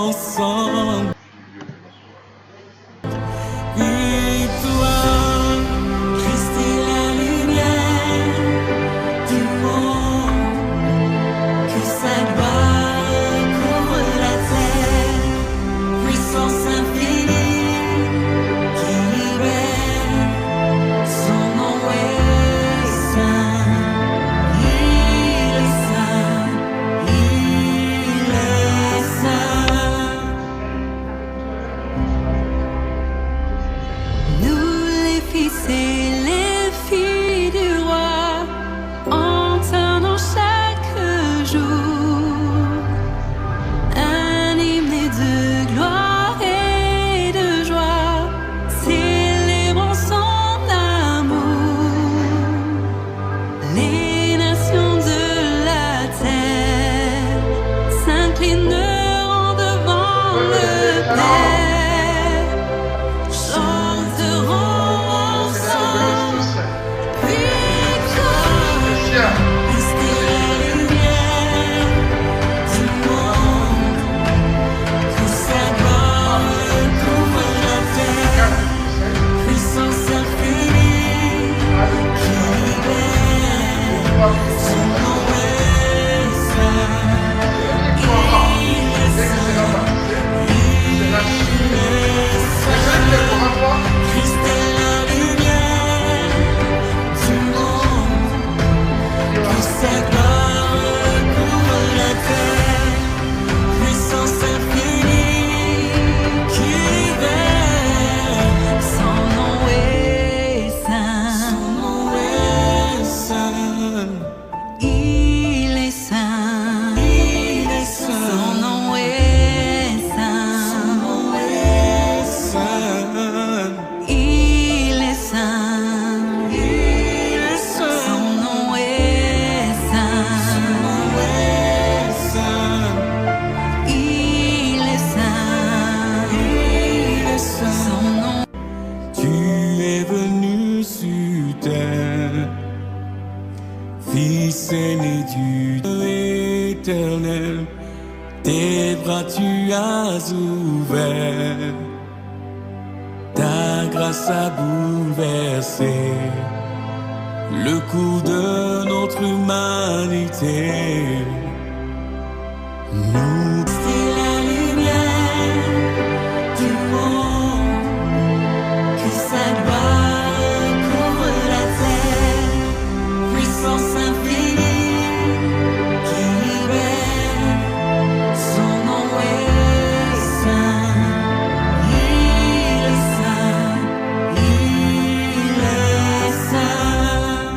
ensemble. Victoire, Christ est la lumière du monde, que sa gloire couvre la terre, puissance infinie qui libère, son nom est saint, il est saint, il est saint. Nous les fils et les filles du roi, entendons chaque jour un hymne de gloire et de joie, célébrons son amour. Les nations de la terre s'inclineront devant le Père, chanteront ensemble. Victoire, Christ est la lumière du monde, que sa gloire couvre la terre, puissance infinie qui libère, son nom est saint, il est saint, il est saint. Christ est la lumière du monde, que sa gloire couvre la terre, puissance infinie qui libère, Son nom est saint, son nom est saint, il est saint, il est son saint, nom est son saint, nom est saint, il est saint, il est son saint, nom est saint, son nom est saint, il est saint, il est son saint. nom. Tu es venu sur terre, Fils aîné du Dieu éternel, tes bras tu as ouvert, ta grâce a bouleversé le cours de notre humanité. Nous, c'est la lumière du monde, que sa gloire couvre la terre, puissance infinie qui libère, son nom est saint, il est saint, il est saint.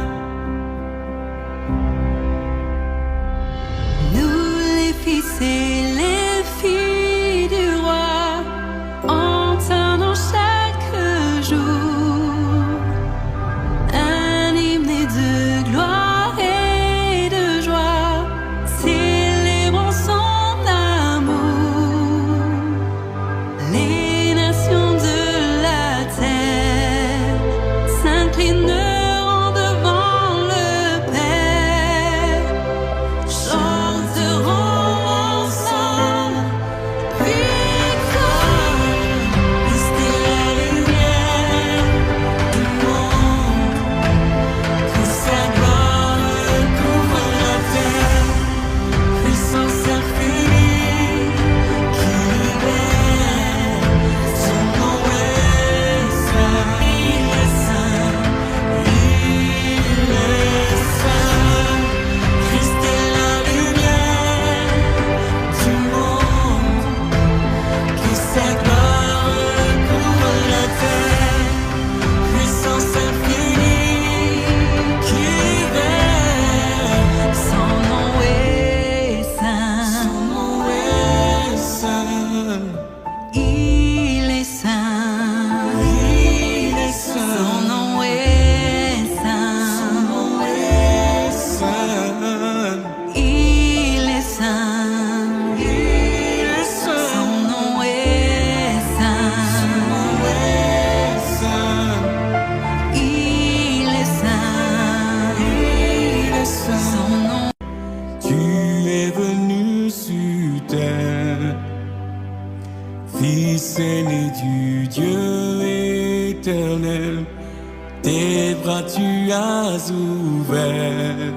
tes bras tu as ouvert,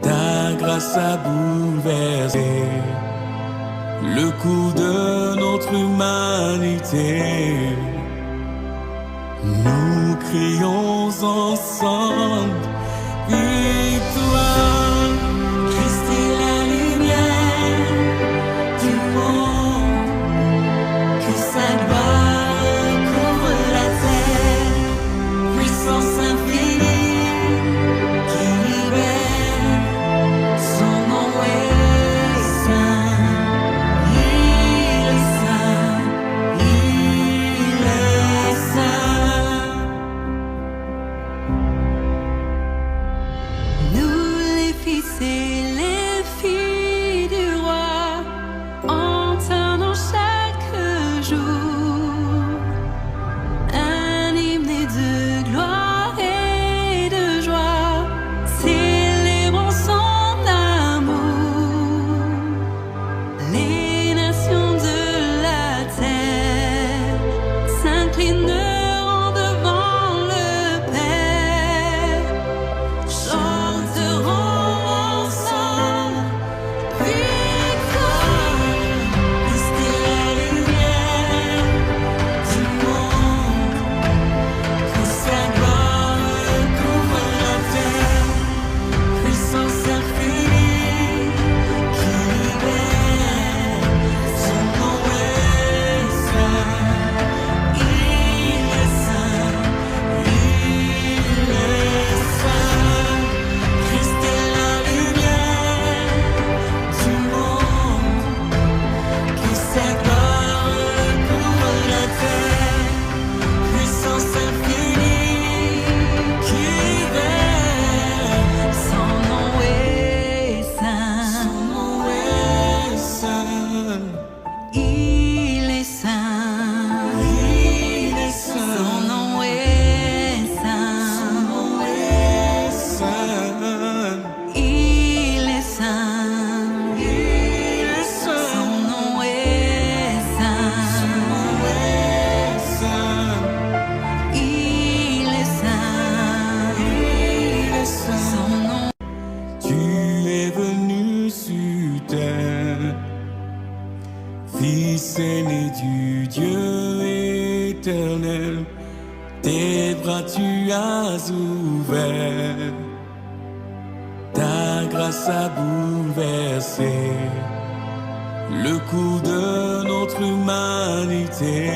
ta grâce a bouleversé le cours de notre humanité. Nous crions ensemble victoire. Christ est la lumière du monde, que sa gloire couvre la terre, puissance infinie qui libère, son nom est saint, il est saint, il est saint. Nous les fils et les filles du roi, entendons chaque jour un hymne de gloire et de joie, célébrons son amour. Les nations de la terre s'inclineront devant le Père, chanteront ensemble victoire. Christ est la lumière du monde, que sa gloire couvre la terre, puissance infinie qui libère, son nom est saint, il est saint, il est saint. Christ est la lumière du monde, que sa gloire couvre la terre, puissance infinie qui libère, son nom est saint, son nom est saint, il est saint, il est saint, son nom est saint, son nom est saint, il est saint, il est saint, son nom est saint, son nom est saint, il est saint, il est saint, son nom. Tu es venu sur terre, Fils aîné du Dieu éternel, tes bras tu as ouvert, ta grâce a bouleversé le cours de notre humanité.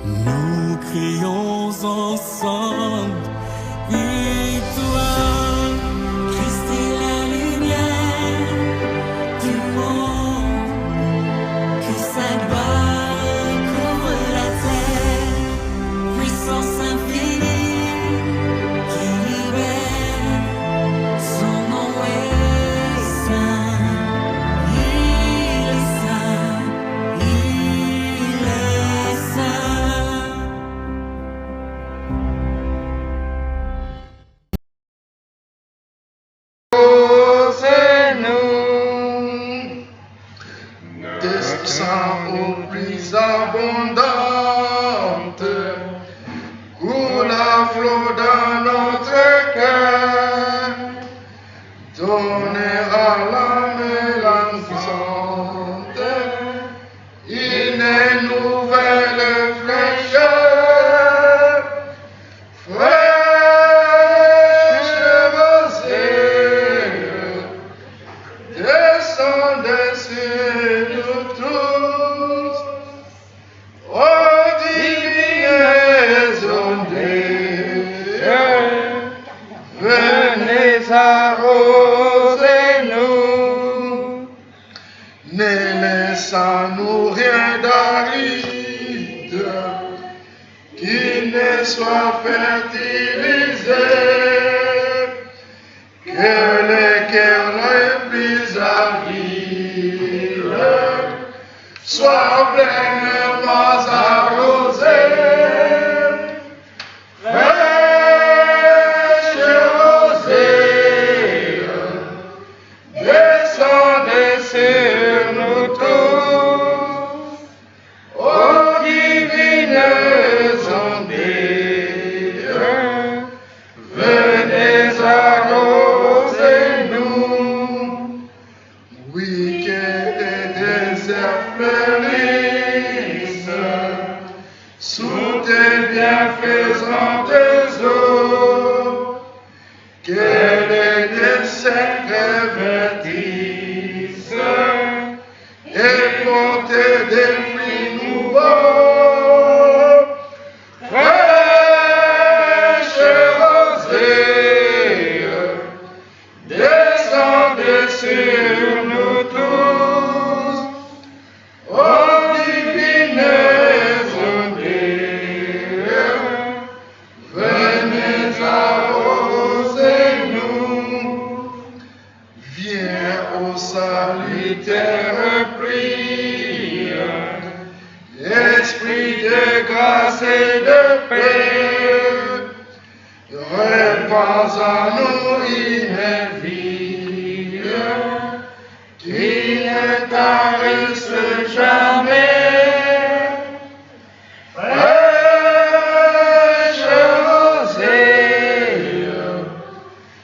Nous crions ensemble victoire. Christ est la lumière du monde, que sa gloire couvre la terre, puissance infinie qui libère, son nom est saint, il est saint, il est saint. Posez-nous des sangs aux plus abondantes, coule à flot dans notre cœur, donnez à l'âme languissante une nouvelle fraîcheur, fraîche rosée, descendez sur nous tous, ô divines ondées, venez arroser-nous, ne laissant-nous rien d'aride qui ne soit fertilisé, que les cœurs les plus avides soient pleinement arrosés. Fraîche rosée, descendez sur nous tous, ô divines ondes, les bienfaisantes eaux, que les desseins revêtissent et portent des fruits nouveaux, fraîches rosées, descendent sur nous tous, ô divines ondées, venez arroser-nous. Viens ô salutaire prière, esprit de grâce et de paix, répands en nous une vie qui ne tarisse jamais. Fraîche rosée,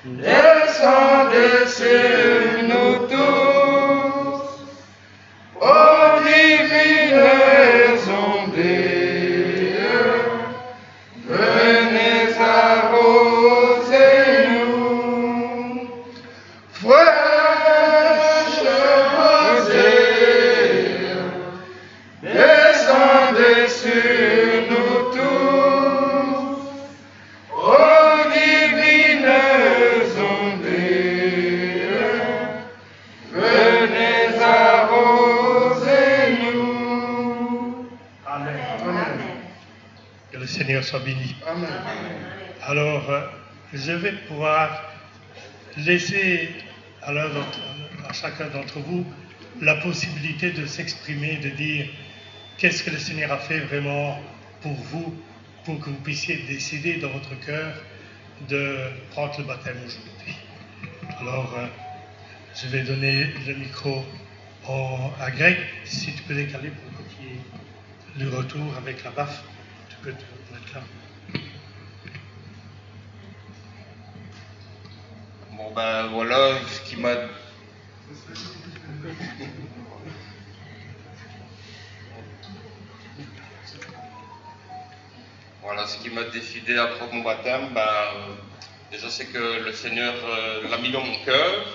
descendez sur nous tous, ô divines ondées, venez arroser-nous. Fraîche rosée, descendez sur nous tous, ô divines ondées, venez arroser-nous. Amen. Amen. Que le Seigneur soit béni. Amen. Alors, je vais pouvoir laisser à chacun d'entre vous la possibilité de s'exprimer, de dire qu'est-ce que le Seigneur a fait vraiment pour vous, pour que vous puissiez décider dans votre cœur de prendre le baptême aujourd'hui. Alors, je vais donner le micro à Greg. Si tu peux décaler pour qu'il y ait le retour avec la baffe, tu peux te mettre là. Bon ben voilà ce qui m'a... Voilà ce qui m'a décidé à prendre mon baptême. Déjà c'est que le Seigneur l'a mis dans mon cœur,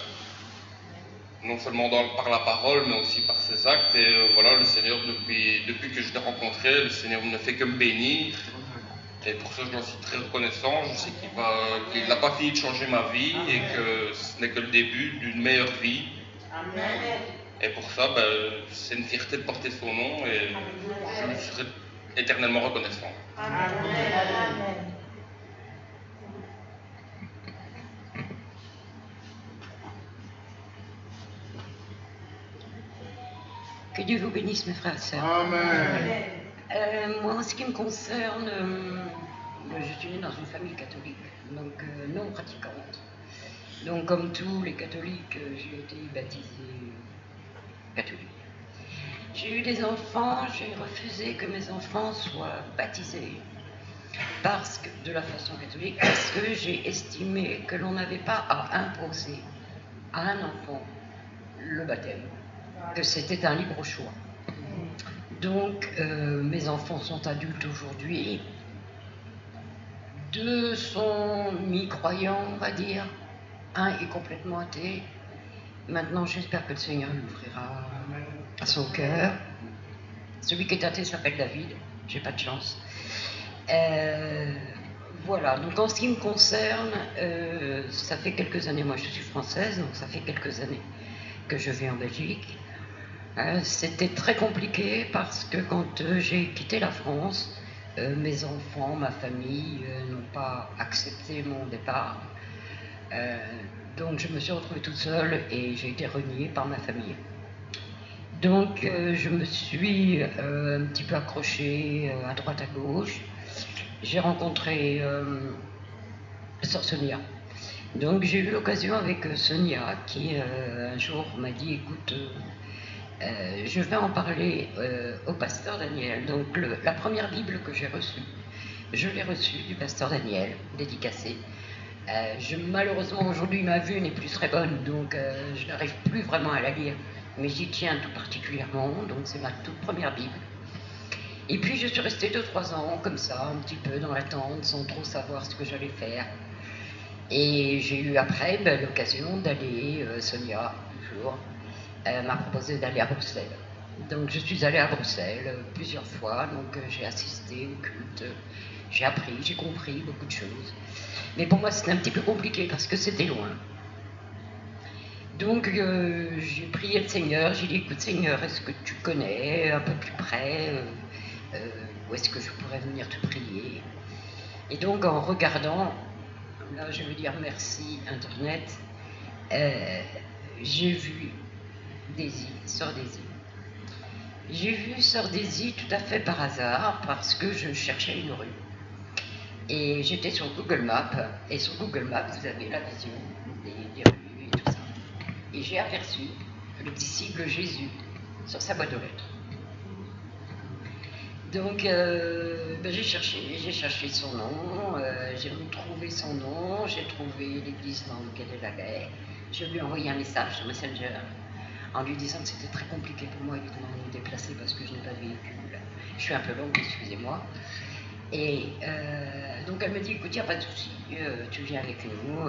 non seulement par la parole mais aussi par ses actes. Et voilà, le Seigneur depuis que je l'ai rencontré, le Seigneur ne fait que me bénir. Et pour ça, je lui suis très reconnaissant. Je sais qu'il n'a pas fini de changer ma vie et que ce n'est que le début d'une meilleure vie. Amen. Et pour ça, c'est une fierté de porter son nom et je lui serai éternellement reconnaissant. Amen. Que Dieu vous bénisse, mes frères et sœurs. Amen. Moi, en ce qui me concerne, je suis née dans une famille catholique, donc non pratiquante. Donc, comme tous les catholiques, j'ai été baptisée catholique. J'ai eu des enfants, j'ai refusé que mes enfants soient baptisés de la façon catholique, parce que j'ai estimé que l'on n'avait pas à imposer à un enfant le baptême, que c'était un libre choix. Donc, mes enfants sont adultes aujourd'hui. 2 sont mi-croyants, on va dire. 1 est complètement athée. Maintenant, j'espère que le Seigneur l'ouvrira à son cœur. Celui qui est athée s'appelle David. J'ai pas de chance. Voilà. Donc, en ce qui me concerne, ça fait quelques années. Moi, je suis française, donc ça fait quelques années que je vis en Belgique. C'était très compliqué parce que quand j'ai quitté la France, mes enfants, ma famille n'ont pas accepté mon départ. Donc je me suis retrouvée toute seule et j'ai été reniée par ma famille. Donc je me suis un petit peu accrochée à droite à gauche. J'ai rencontré Sœur Sonia. Donc j'ai eu l'occasion avec Sonia qui un jour m'a dit écoute, je vais en parler au pasteur Daniel. Donc la première Bible que j'ai reçue, je l'ai reçue du pasteur Daniel, dédicacée. Malheureusement aujourd'hui ma vue n'est plus très bonne, donc je n'arrive plus vraiment à la lire, mais j'y tiens tout particulièrement, donc c'est ma toute première Bible. Et puis je suis restée 2-3 ans comme ça, un petit peu dans l'attente, sans trop savoir ce que j'allais faire. Et j'ai eu après l'occasion d'aller, Sonia, toujours, m'a proposé d'aller à Bruxelles. Donc je suis allée à Bruxelles plusieurs fois, donc j'ai assisté au culte, j'ai appris, j'ai compris beaucoup de choses. Mais pour moi c'était un petit peu compliqué parce que c'était loin. Donc j'ai prié le Seigneur, j'ai dit écoute Seigneur, est-ce que tu connais un peu plus près où est-ce que je pourrais venir te prier? Et donc en regardant, là je veux dire merci Internet, j'ai vu Daisy, Sœur Daisy. J'ai vu Sœur Daisy tout à fait par hasard parce que je cherchais une rue. Et j'étais sur Google Maps, et sur Google Maps vous avez la vision des rues et tout ça. Et j'ai aperçu le disciple Jésus sur sa boîte aux lettres. Donc j'ai cherché son nom, j'ai retrouvé son nom, j'ai trouvé l'église dans laquelle elle allait. Je lui ai envoyé un message sur Messenger en lui disant que c'était très compliqué pour moi évidemment de me déplacer parce que je n'ai pas de véhicule. Je suis un peu longue, excusez-moi. Et donc elle me dit, écoute, il n'y a pas de souci, tu viens avec nous,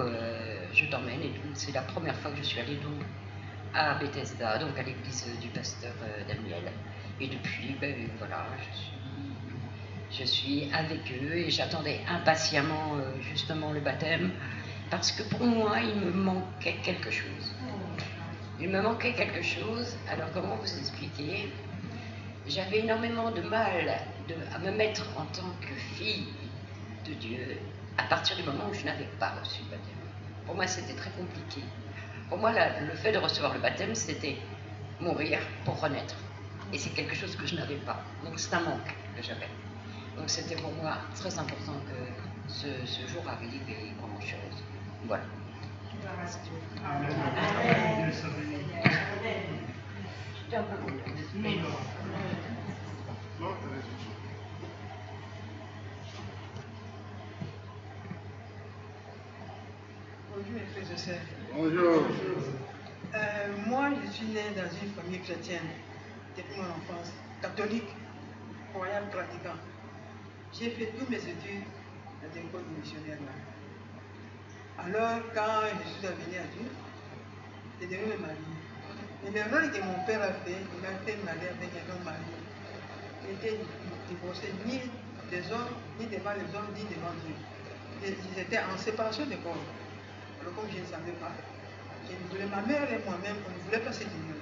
je t'emmène et tout. C'est la première fois que je suis allée donc à Bethesda, donc à l'église du pasteur Daniel. Et depuis, voilà, je suis avec eux et j'attendais impatiemment justement le baptême parce que pour moi, il me manquait quelque chose. Il me manquait quelque chose, alors comment vous expliquer? J'avais énormément de mal à me mettre en tant que fille de Dieu à partir du moment où je n'avais pas reçu le baptême. Pour moi, c'était très compliqué. Pour moi, le fait de recevoir le baptême, c'était mourir pour renaître. Et c'est quelque chose que je n'avais pas. Donc c'est un manque que j'avais. Donc c'était pour moi très important que ce jour arrive et qu'on en chose. Voilà. J'étais un peu longue. Bonjour mes frères et sœurs. Bonjour. Moi, je suis née dans une famille chrétienne depuis mon enfance, catholique, croyant, pratiquant. J'ai fait toutes mes études dans des écoles missionnaires là. Alors, quand je suis devenu adulte, j'ai devenu marié. Et l'erreur que mon père a fait, il m'a fait marier avec un homme marié. Il était divorcé ni des hommes, ni devant les hommes, ni devant Dieu. Ils étaient en séparation de corps. Alors comme je ne savais pas, ma mère et moi-même, on ne voulait pas cette union.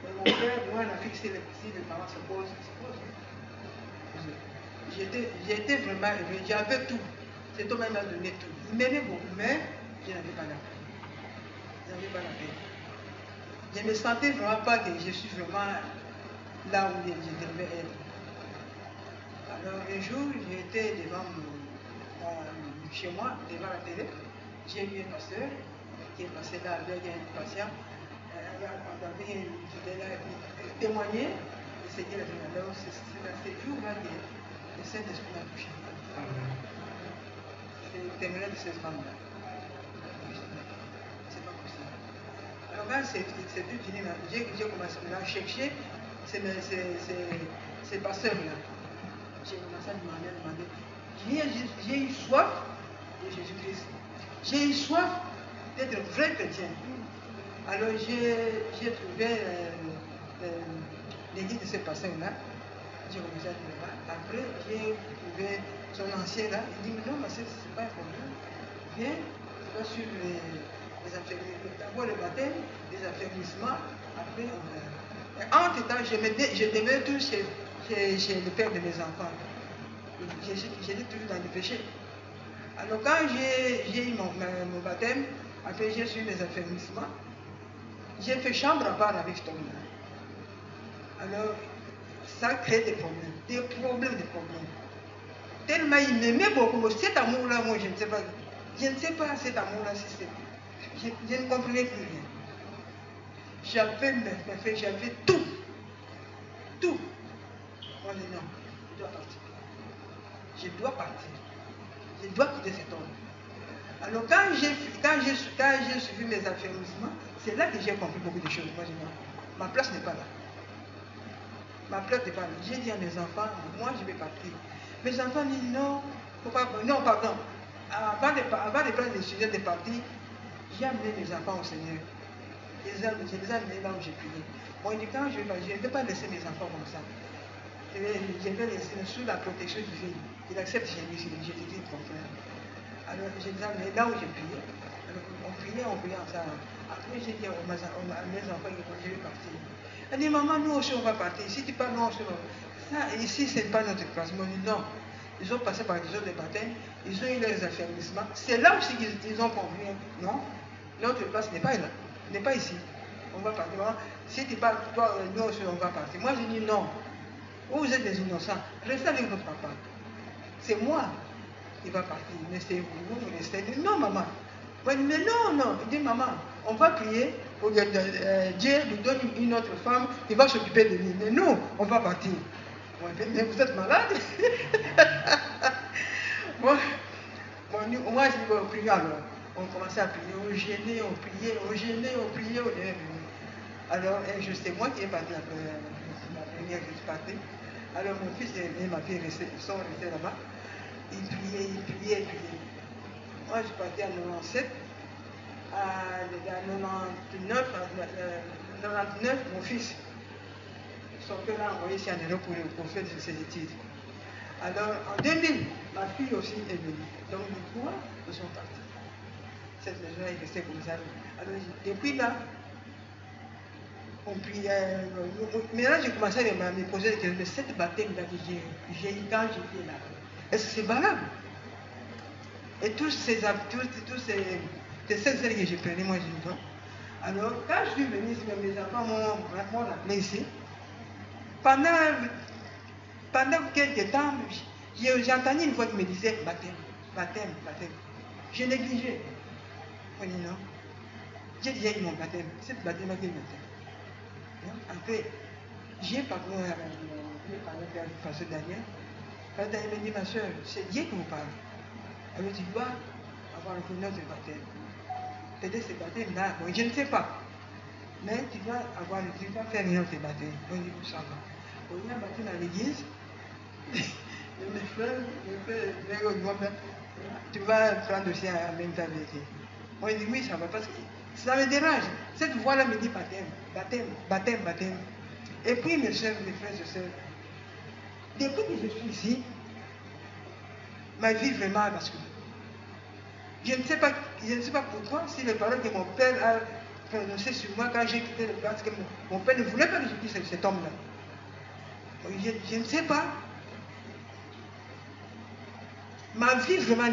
Mais mon père, moi, il a fixé si les parents se posent. J'étais vraiment heureux, j'avais tout. Cet homme m'a donné tout. Il m'aimait beaucoup, mais je n'avais pas la paix. Je n'avais pas la paix. Je ne me sentais vraiment pas que je suis vraiment là où je devais être. Alors un jour, j'étais devant chez moi, devant la télé. J'ai vu un pasteur qui est passé là avec un patient. Il là témoigné. Et c'est dit, alors c'est dans ces jours-là que le Saint-Esprit m'a touché. C'est le témoignage de cette femme-là. C'est pas possible. Alors quand c'est tout fini, j'ai commencé à chercher ces pasteurs-là. J'ai commencé à demander. J'ai eu soif de Jésus-Christ. J'ai eu soif d'être un vrai chrétien. Alors j'ai trouvé l'église de ce pasteur-là. J'ai commencé à trouver là. Après, j'ai trouvé son ancien là. Il dit, mais non, c'est pas un problème. Viens, tu vas suivre les affermissements. D'abord le baptême, les affermissements. Après, on verra. Entre-temps, je devais tout chez le père de mes enfants. J'étais toujours dans le péché. Alors quand j'ai eu mon baptême, après j'ai suivi les affermissements, j'ai fait chambre à part avec cet homme-là. Alors, ça crée des problèmes. Tellement il m'aimait beaucoup, cet amour-là, moi je ne sais pas cet amour-là, je ne comprenais plus rien. J'avais tout. Moi je dis non, je dois partir. Je dois quitter cet homme. Alors quand j'ai suivi mes affermissements, c'est là que j'ai compris beaucoup de choses. Moi je dis non, ma place n'est pas là. ma place de parler. J'ai dit à mes enfants, moi je vais partir. Mes enfants disent non, faut pas, non, pardon. Avant de prendre le sujet de partir, j'ai amené mes enfants au Seigneur. Je les ai amenés là où j'ai prié. Bon, il dit quand je ne vais pas laisser mes enfants comme ça. Je vais les laisser sous la protection divine. Il accepte Jésus, je te dis le contraire. Alors je les ai amenés là où j'ai prié. Alors, on priait ensemble. Après j'ai dit à mes enfants, je vais partir. Elle dit, maman, nous aussi on va partir. Si tu parles, nous aussi on va partir. Ça, ici, ce n'est pas notre classe. Moi, je dis non. Ils ont passé par des jours de baptême, ils ont eu leurs affermissements. C'est là aussi qu'ils ont compris. Non, notre place n'est pas là, n'est pas ici. On va partir. Si tu parles, toi, nous aussi, on va partir. Moi, je dis non. Vous êtes des innocents. Restez avec votre papa. C'est moi qui va partir. Mais c'est vous, vous restez. Non, maman. Mais non, non. Il dit, maman, on va prier pour que Dieu nous donne une autre femme qui va s'occuper de lui. Mais nous, on va partir. Mais vous êtes malade. Moi, je dis, on prie alors. On commençait à prier, on gênait, on priait, on gênait, on priait, on est venu. Alors, c'est moi qui ai parti la première que je partais. Alors, mon fils et ma fille sont restés là-bas. Ils priaient, ils priaient, ils priaient. Moi, je partais en 97. À 99, mon fils. Son père l'a envoyé ici en Europe pour faire ses études. Alors, en 2000, ma fille aussi est venue. Donc, les trois, ils sont partis. Cette maison est restée comme ça. Alors, depuis là, on priait. Maintenant, j'ai commencé à me poser des questions. Mais cette baptême-là que j'ai eu quand j'étais là, est-ce que c'est valable? Et tous ces scènes que j'ai prenais, moi, j'ai dit non. Alors, quand je suis venu ici, mes enfants m'ont appelé ici. Pendant quelques temps, j'ai entendu une voix qui me disait baptême, baptême, baptême. J'ai négligé. On dit non. J'ai déjà eu mon baptême. C'est baptême qui est baptême. Après, j'ai parlé à le pasteur Daniel. Le pasteur Daniel me dit, ma soeur, c'est Dieu qui vous parle. Alors tu dois avoir le connaissance de baptême. Peut-être ce baptême-là, bon, je ne sais pas. Mais tu dois faire rien de tes baptêmes. On dit, ça va. On a baptême à l'église. Mes frères, tu vas prendre aussi en même temps avec eux. On dit, oui, ça va, parce que ça me dérange. Cette voix-là me dit baptême, baptême, baptême, baptême. Et puis, mes soeurs, mes frères et sœurs, depuis que je suis ici, ma vie vraiment a basculé. Je ne sais pas pourquoi, si les paroles que mon père a prononcées sur moi quand j'ai quitté le plan, parce que mon père ne voulait pas que je quitte cet homme-là. Je ne sais pas. Ma vie vraiment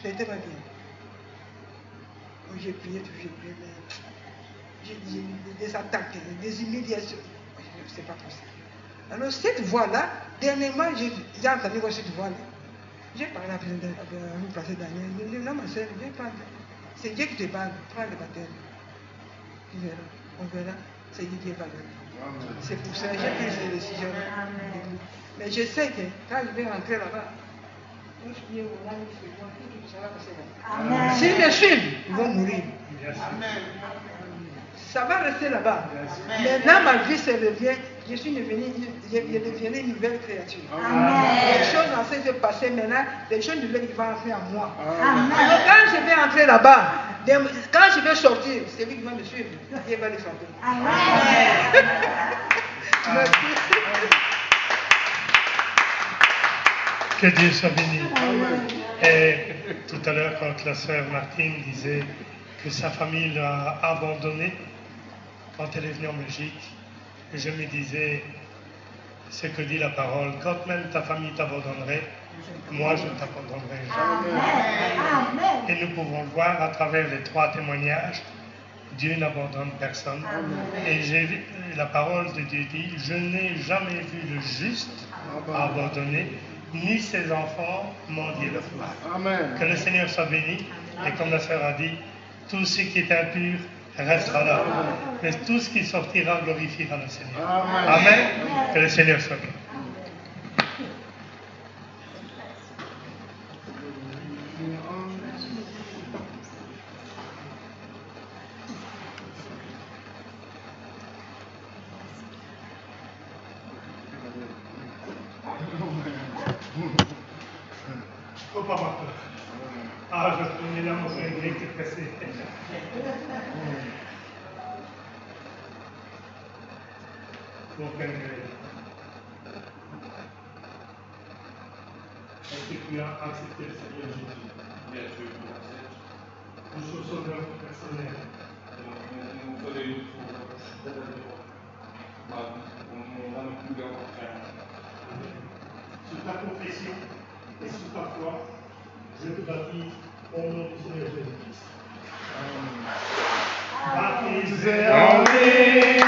n'était pas bien. J'ai prié, j'ai prié, mais j'ai des attaques, des humiliations. C'est pas possible. Alors cette voix-là, dernièrement, j'ai entendu cette voix-là. J'ai parlé à un pasteur Daniel. Il dit, non, ma soeur, viens prendre. C'est Dieu qui te parle, prends le baptême. Tu verras, on verra, c'est Dieu qui va donner. C'est pour ça que j'ai pris cette décision. Mais je sais que quand je vais rentrer là-bas, s'ils me suivent, ils vont mourir. Ça va rester là-bas. Maintenant, ma vie se revient. Je deviens une nouvelle créature. Les choses anciennes se passer maintenant, les choses nouvelles vont entrer en moi. Alors quand je vais entrer là-bas, quand je vais sortir, c'est lui qui va me suivre. Dieu va le frapper. Que Dieu soit béni. Et tout à l'heure, quand la sœur Martine disait que sa famille l'a abandonnée quand elle est venue en Belgique, je me disais ce que dit la parole, quand même ta famille t'abandonnerait, moi je ne t'abandonnerai jamais. Et nous pouvons voir à travers les 3 témoignages, Dieu n'abandonne personne. Et j'ai vu, la parole de Dieu dit, je n'ai jamais vu le juste abandonné, ni ses enfants mendier de foi. Que le Seigneur soit béni, et comme la sœur a dit, tout ce qui est impur restera là. Mais tout ce qui sortira glorifiera le Seigneur. Amen. Que le Seigneur soit béni. faut pas avoir peur. Ah, je connais là mon frère grec qui est pressé. Mon frère grec. Est-ce que tu as accepté le Seigneur Jésus? Bien sûr, je l'accepte. Pour son sauveur personnel. Mon frère, il faut mon âme plus d'enfant. Sous ta confession et sous ta foi, je te baptise au nom du Seigneur Jésus-Christ. Baptisé En lui,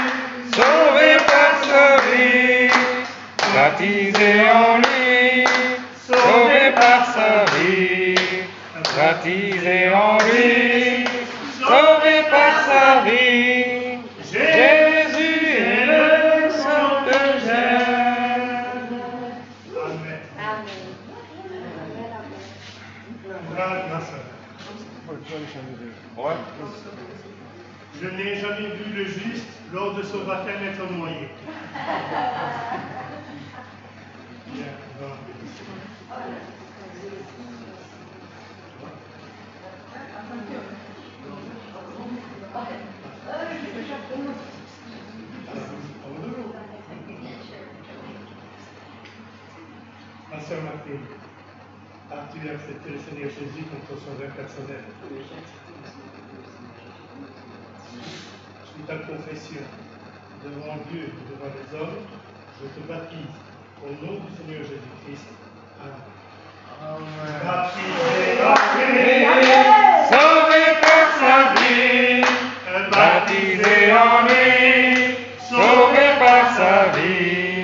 sauvé par sa vie, baptisé en lui, sauvé par sa vie, baptisé en lui, sauvé par sa vie. Jésus est le sang que j'aime. Amen. Regarde ma soeur. Ouais. Je n'ai jamais vu le juste lors de son baptême être noyé. Bien, bon. Ma soeur Martine, as-tu accepté le Seigneur Jésus comme ton sauveur personnel? Sous ta confession, devant Dieu et devant les hommes, je te baptise au nom du Seigneur Jésus-Christ. Amen. Baptisé en lui, Sauvé par sa vie, baptisé en lui, sauvé par sa vie,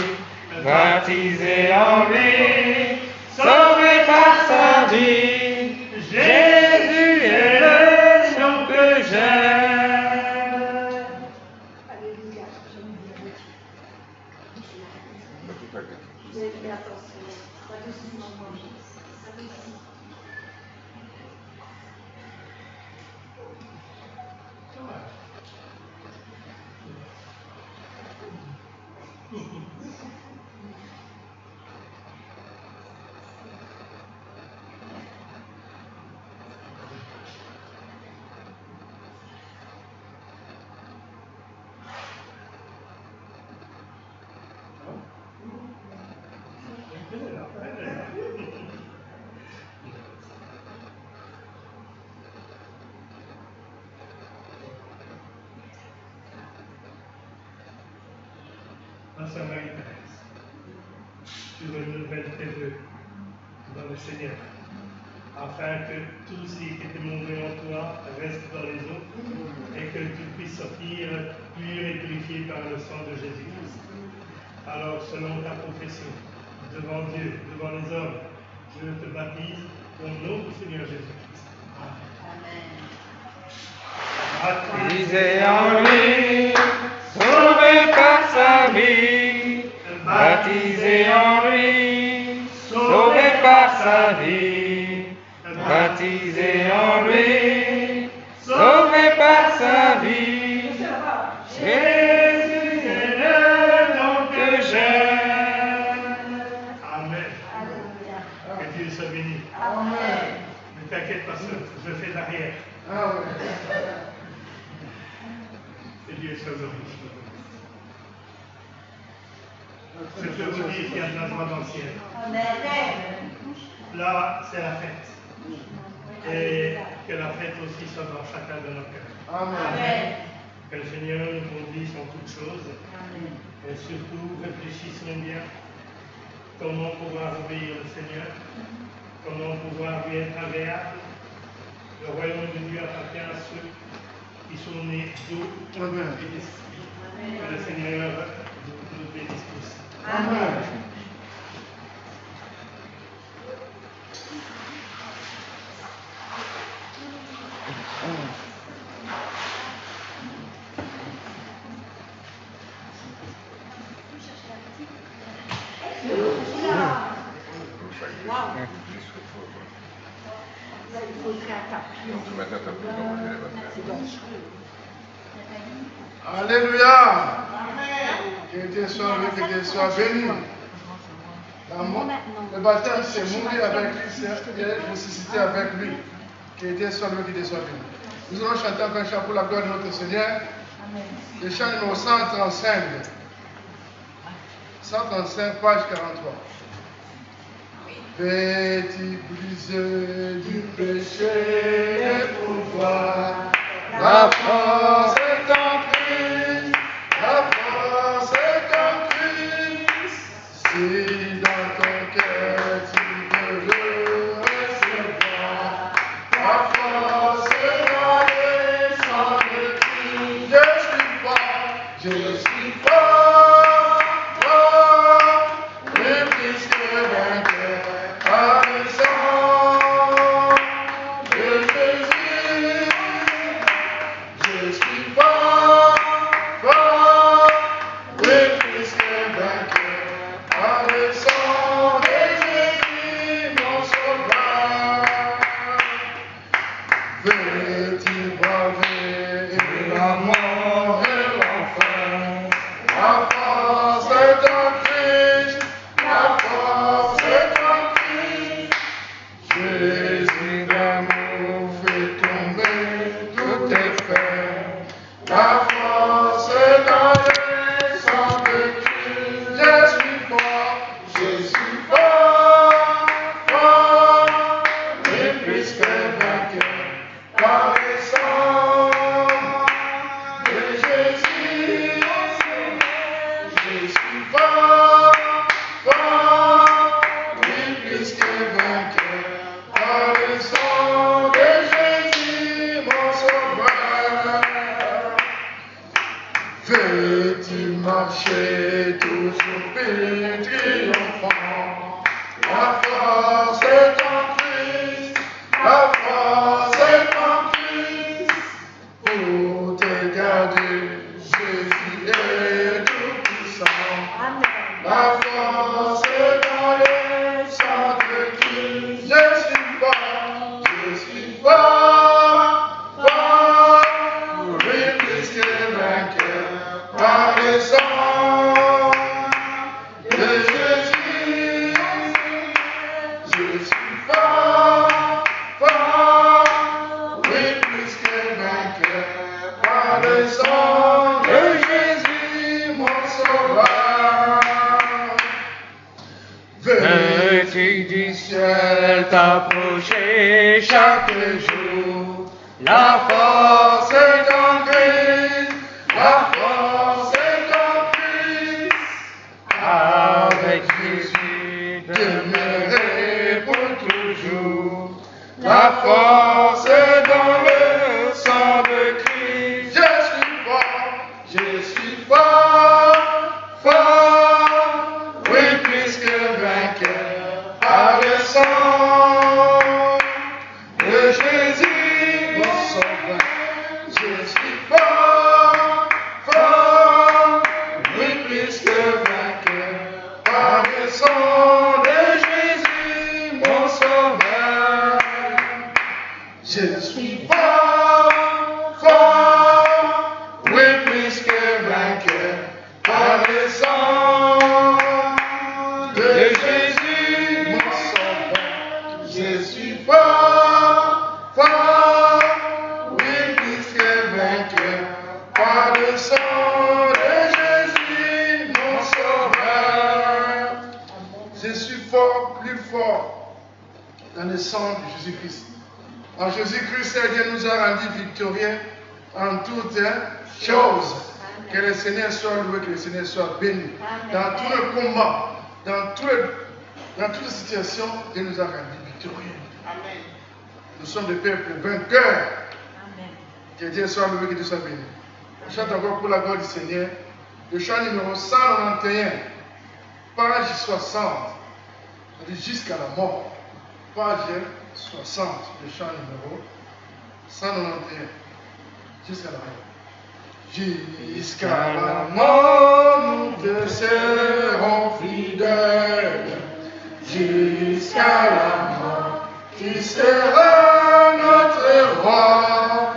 baptisé en lui, sauvé par sa vie. Jésus est le nom que j'aime. Ma soeur Marie-Thérèse, tu renouvelles tes vœux dans le Seigneur, afin que tout ce qui était mauvais en toi reste dans les autres et que tu puisses sortir pur et purifié par le sang de Jésus-Christ. Alors, selon ta confession, devant Dieu, devant les hommes, je te baptise au nom du Seigneur Jésus-Christ. Amen. Baptisé en lui, sauvé par sa vie, baptisé en lui, sauvé par sa vie, baptisé en lui, sauvé par sa vie. Jésus est le nom que j'aime. Amen. Que Dieu soit béni. Ne t'inquiète pas, sœur, je fais de l'arrière. Que Dieu soit glorifié. Je peux vous dire qu'il y a de la joie dans le ciel. Là, c'est la fête. Et que la fête aussi soit dans chacun de nos cœurs. Que le Seigneur nous conduise en toutes choses. Et surtout, réfléchissons bien comment pouvoir obéir au Seigneur, comment pouvoir lui être agréable. Le royaume de Dieu appartient à ceux qui sont nés d'eau et d'esprit. Que le Seigneur nous bénisse tous. Amen. Alléluia. Que Dieu soit béni. Le baptême, c'est mourir avec lui, c'est ressusciter avec lui, qui était soit lui qui était soit lui. Nous allons chanter un chant pour la gloire de notre Seigneur. Le chant numéro 135. 135, page 43. Vêtu brisé du péché et pouvoir, la force est en Christ, la force est en Christ. Si dans ton cœur tu veux le recevoir, la force est dans le sang de Christ. Je suis fort, fort, mais plus que vainqueur. Par le sang de Jésus, je suis fort, fort, oui, plus que vainqueur. Par le sang de Jésus, mon sauveur, veux-tu braver la mort et l'enfer? La force est en Christ, la force est en Christ. Jésus d'amour fait tomber tous tes frères. La force est dans le sang de Christ. Je suis fort, fort, et plus que vainqueur par le sang de Jésus. Je suis fort, fort, et plus que vainqueur. Par le sang de Jésus, mon sauveur, veux-tu marcher toujours plus triomphant? La force est en Christ, la force est en Christ. Pour te garder, Jésus est tout puissant. La force est dans le sang de Christ. Je suis fort, fort, oui, plus que vainqueur. Par le sang de Jésus, je suis fort, fort, oui, plus que vainqueur. Par le sang de Jésus, mon sauveur. Veux-tu du ciel t'approcher chaque jour? La force est en Christ, la force est en Christ. Avec Jésus demeurer pour toujours. La force est dans le sang de Christ. Je suis fort, fort, oui, plus que vainqueur. Par le sang de Jésus, mon sauveur. Je suis fort, fort, oui, plus que vainqueur. Par le sang de Jésus, mon sauveur. Je suis fort, fort, oui, plus que vainqueur. Par le sang de Jésus, mon sauveur. Je suis fort, fort, oui, plus que vainqueur. Par le sang de Jésus, mon sauveur. Je suis fort, plus fort, dans le sang de Jésus-Christ. En Jésus-Christ, Dieu nous a rendus victorieux en toutes choses. Que le Seigneur soit loué, que le Seigneur soit béni. Dans tout le combat, dans toutes les situations, Dieu nous a rendus victorieux. Amen. Nous sommes des peuples vainqueurs. Amen. Que Dieu soit loué, que Dieu soit béni. On chante encore pour la gloire du Seigneur. Le chant numéro 191, page 60. On dit jusqu'à la mort. Page 60, le chant numéro 191. Jusqu'à la mort. Jusqu'à la mort, nous te serons fidèles. Jusqu'à la mort, tu seras notre roi.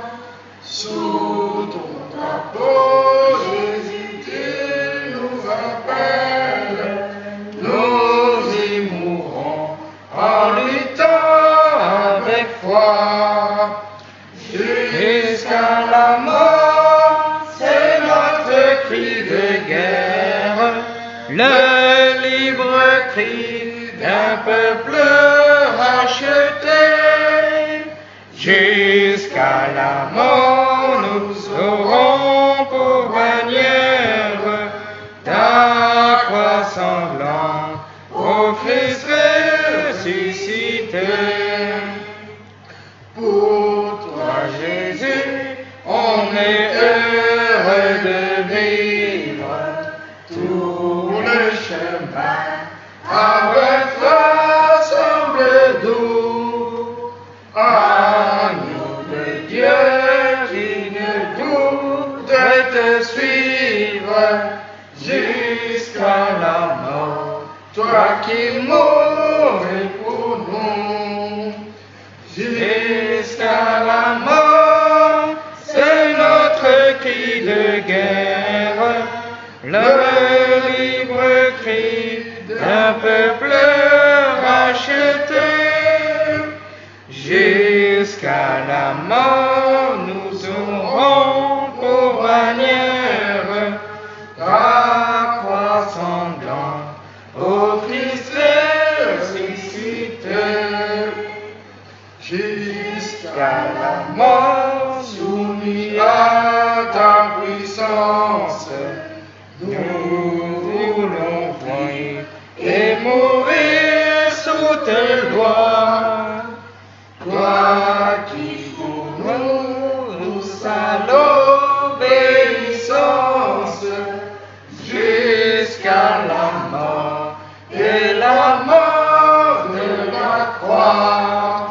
Sous ton drapeau, Jésus, tu nous appelles. Nous luttons avec foi jusqu'à la mort, c'est notre cri de guerre, le libre cri d'un peuple racheté. Jusqu'à la mort, nous aurons pour bannière ta croix sanglante, ô Christ ressuscité. Pour toi, Jésus, on est heureux de vivre tout le chemin. Avec toi semble doux, agneau de Dieu qui ne doute de te suivre jusqu'à la mort. Toi qui mourrais pour nous, jusqu'à la mort, c'est notre cri de guerre, le libre cri d'un peuple racheté. Jusqu'à la mort, nous aurons pour bannière ta croix sanglante, ô Christ ressuscité. Jusqu'à la mort, soumis à ta puissance, nous voulons vivre et mourir sous tes lois. Toi qui pour nous à l'obéissance jusqu'à la mort et la mort de la croix.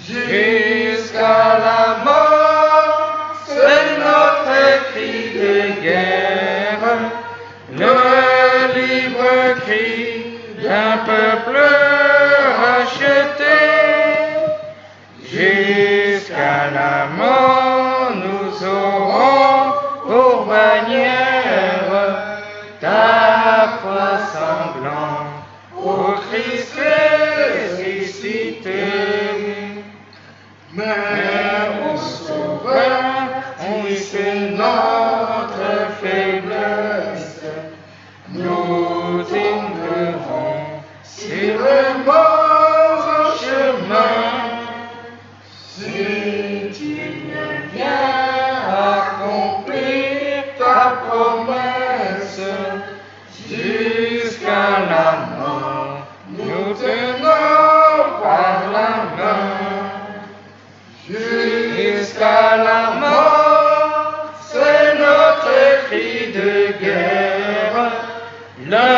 Jusqu'à la mort, c'est notre cri de guerre, le libre cri d'un peuple racheté. Jusqu'à la mort, nous aurons pour bannière ta croix sanglante, ô Christ ressuscité. Mais au Sauveur, oui, c'est notre faiblesse. Nous t'ignorons sur le mort chemin. Si tu viens accomplir ta promesse jusqu'à la mort, nous tenons par la main. Jusqu'à la mort, c'est notre cri de guerre, le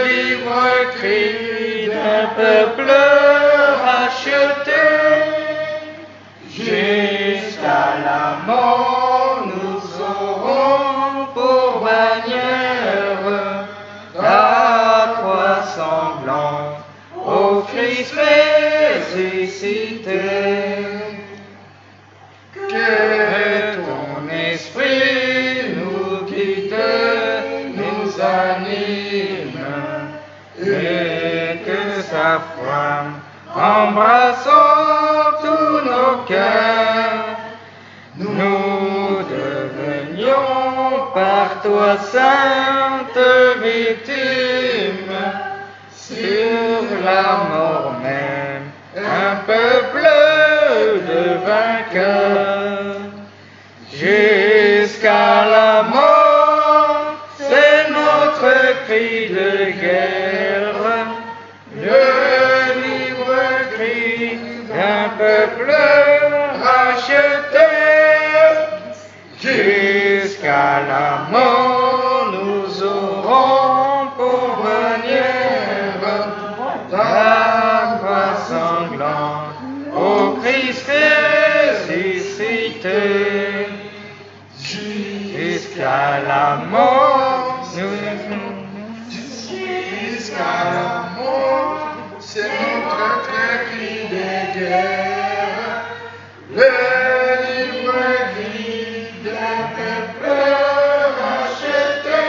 libre cri d'un peuple racheté. Jusqu'à la mort, nous aurons pour bannière ta croix sanglante, ô Christ ressuscité. Que ton esprit nous guide, nous anime, et que sa flamme embrassant tous nos cœurs, nous devenions par toi sainte victime, sur la mort même, un peuple de vainqueurs. Jusqu'à la mort, c'est notre cri de guerre, le libre cri d'un peuple racheté. Jusqu'à la mort, nous aurons pour bannière ta croix sanglante, ô Christ ressuscité. Jusqu'à la mort, jusqu'à la mort, c'est notre cri de guerre, le libre cri d'un peuple racheté.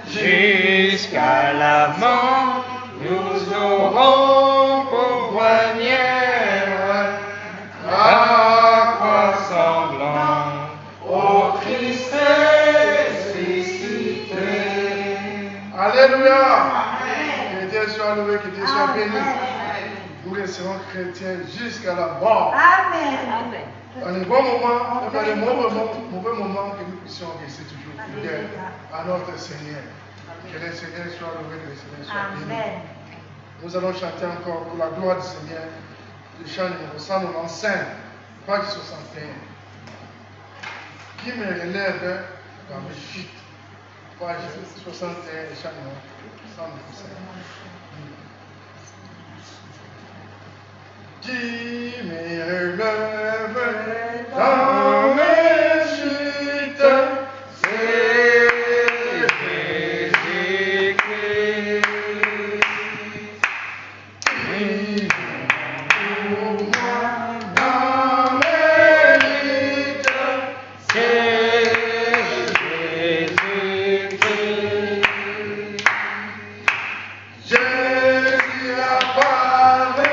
Jusqu'à la mort, nous aurons pour nous resterons chrétiens jusqu'à la mort. Amen. Dans les bons moments, et dans les mauvais moments, que nous puissions rester toujours fidèles à notre Seigneur. Que le Seigneur soit loué, que le Seigneur soit béni. Nous allons chanter encore pour la gloire du Seigneur le chant numéro 195, page 61. Qui me relève dans mes chutes, page 61, le chant numéro 195. Qui me relève dans mes chutes, c'est Jésus-Christ. Qui pour moi dans mes luttes, c'est Jésus-Christ. Jésus a parlé.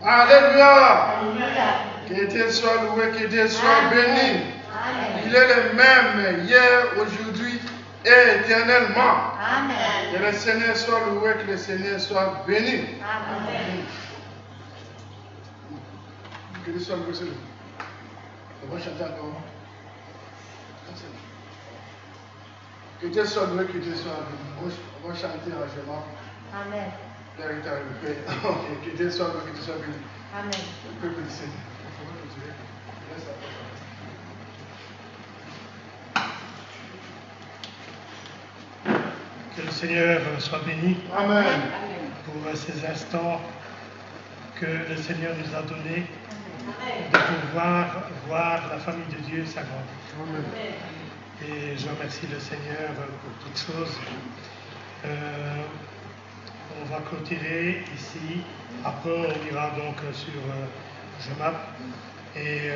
Alléluia. Que Dieu soit loué, que Dieu soit béni. Il est le même hier, aujourd'hui et éternellement. Que le Seigneur soit loué, que le Seigneur soit béni. Que Dieu soit loué. On va chanter encore. Que Dieu soit loué, que Dieu soit béni. On va chanter largement. Amen. Véritable paix. Que Dieu soit loué, que Dieu soit béni. Amen. Le peuple du Seigneur. Que le Seigneur soit béni. Amen. Pour ces instants que le Seigneur nous a donnés de pouvoir voir la famille de Dieu s'agrandir. Amen. Et je remercie le Seigneur pour toutes choses. On va clôturer ici. Après, on ira donc sur Jemap. Et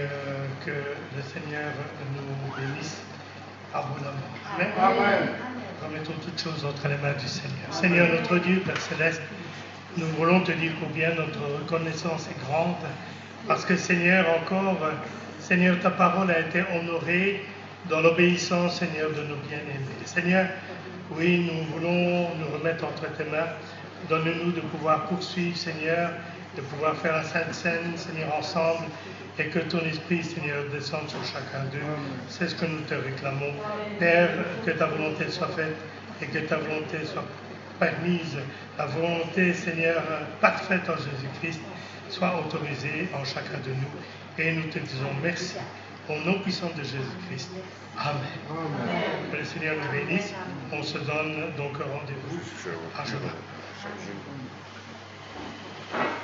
que le Seigneur nous bénisse abondamment. Amen. Amen. Remettons toutes choses entre les mains du Seigneur. Seigneur notre Dieu, Père Céleste, nous voulons te dire combien notre reconnaissance est grande. Parce que Seigneur, encore, Seigneur, ta parole a été honorée dans l'obéissance, Seigneur, de nos bien-aimés. Seigneur, oui, nous voulons nous remettre entre tes mains. Donne-nous de pouvoir poursuivre, Seigneur, de pouvoir faire la Sainte Seine, Seigneur, ensemble, et que ton Esprit, Seigneur, descende sur chacun d'eux. C'est ce que nous te réclamons. Père, que ta volonté soit faite et que ta volonté soit permise. La volonté, Seigneur, parfaite en Jésus-Christ, soit autorisée en chacun de nous. Et nous te disons merci. Au nom puissant de Jésus-Christ. Amen. Que le Seigneur nous bénisse. On se donne donc rendez-vous à Genève.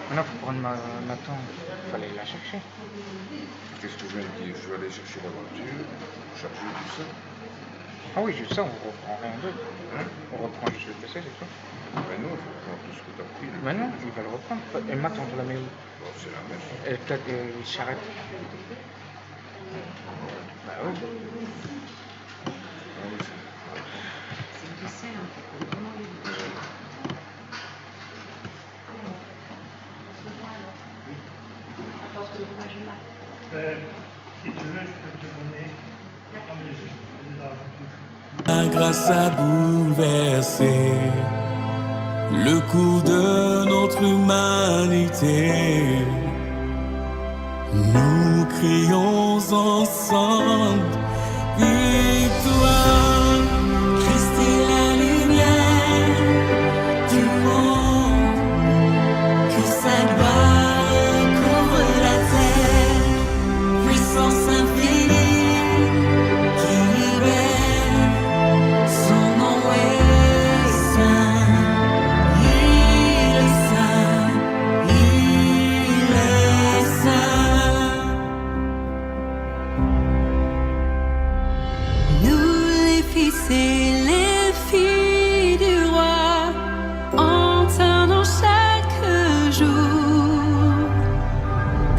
Maintenant, il faut prendre ma tante. Il fallait la chercher. Qu'est-ce que je viens de dire? Je vais aller chercher la voiture, charger tout ça. Ah oui, juste ça, on reprend rien d'autre. Hein? On reprend juste le PC, c'est tout. Mais non, il faut prendre tout ce que tu as pris. Mais non, il va le reprendre. Et ma tante, la met où? Bon, c'est la même. Et peut-être il s'arrête. Bah oui. Ah oui, C'est une ficelle, en fait. On comment les Si tu veux, je peux te donner La grâce a bouleversé le cours de notre humanité. Nous crions ensemble victoire. Christ est la lumière du monde, que sa gloire couvre la terre, puissance infinie qui libère, son nom est saint, il est saint, il est saint. Nous les fils et les filles du roi, entendons chaque jour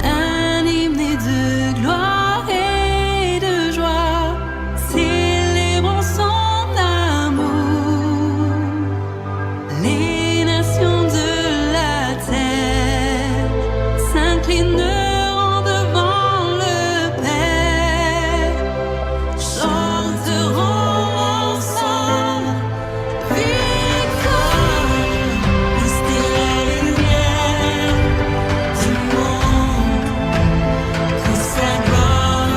un hymne de gloire et de joie, célébrons son amour. Les nations de la terre s'inclineront devant le Père, chanteront ensemble victoire. Christ est la lumière du monde, que sa gloire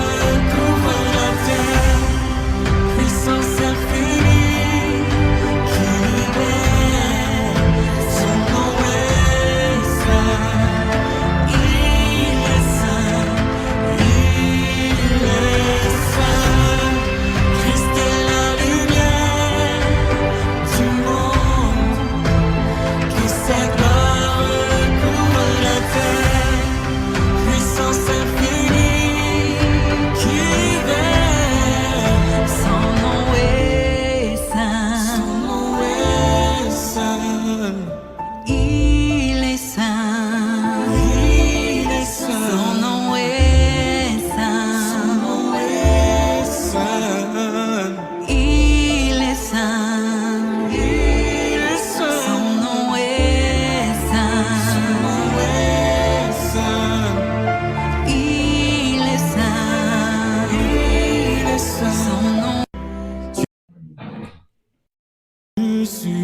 couvre la terre, puissance infinie qui libère, son nom est saint, il est saint, il est saint. Christ est la lumière du monde, que sa gloire couvre la terre, puissance infinie qui libère, son nom est saint, son nom est saint, il est saint, il est saint, son nom est saint, son nom est saint, il est saint, il est saint, son nom est saint, son nom est saint, il est saint, il est saint, son nom. Tu suis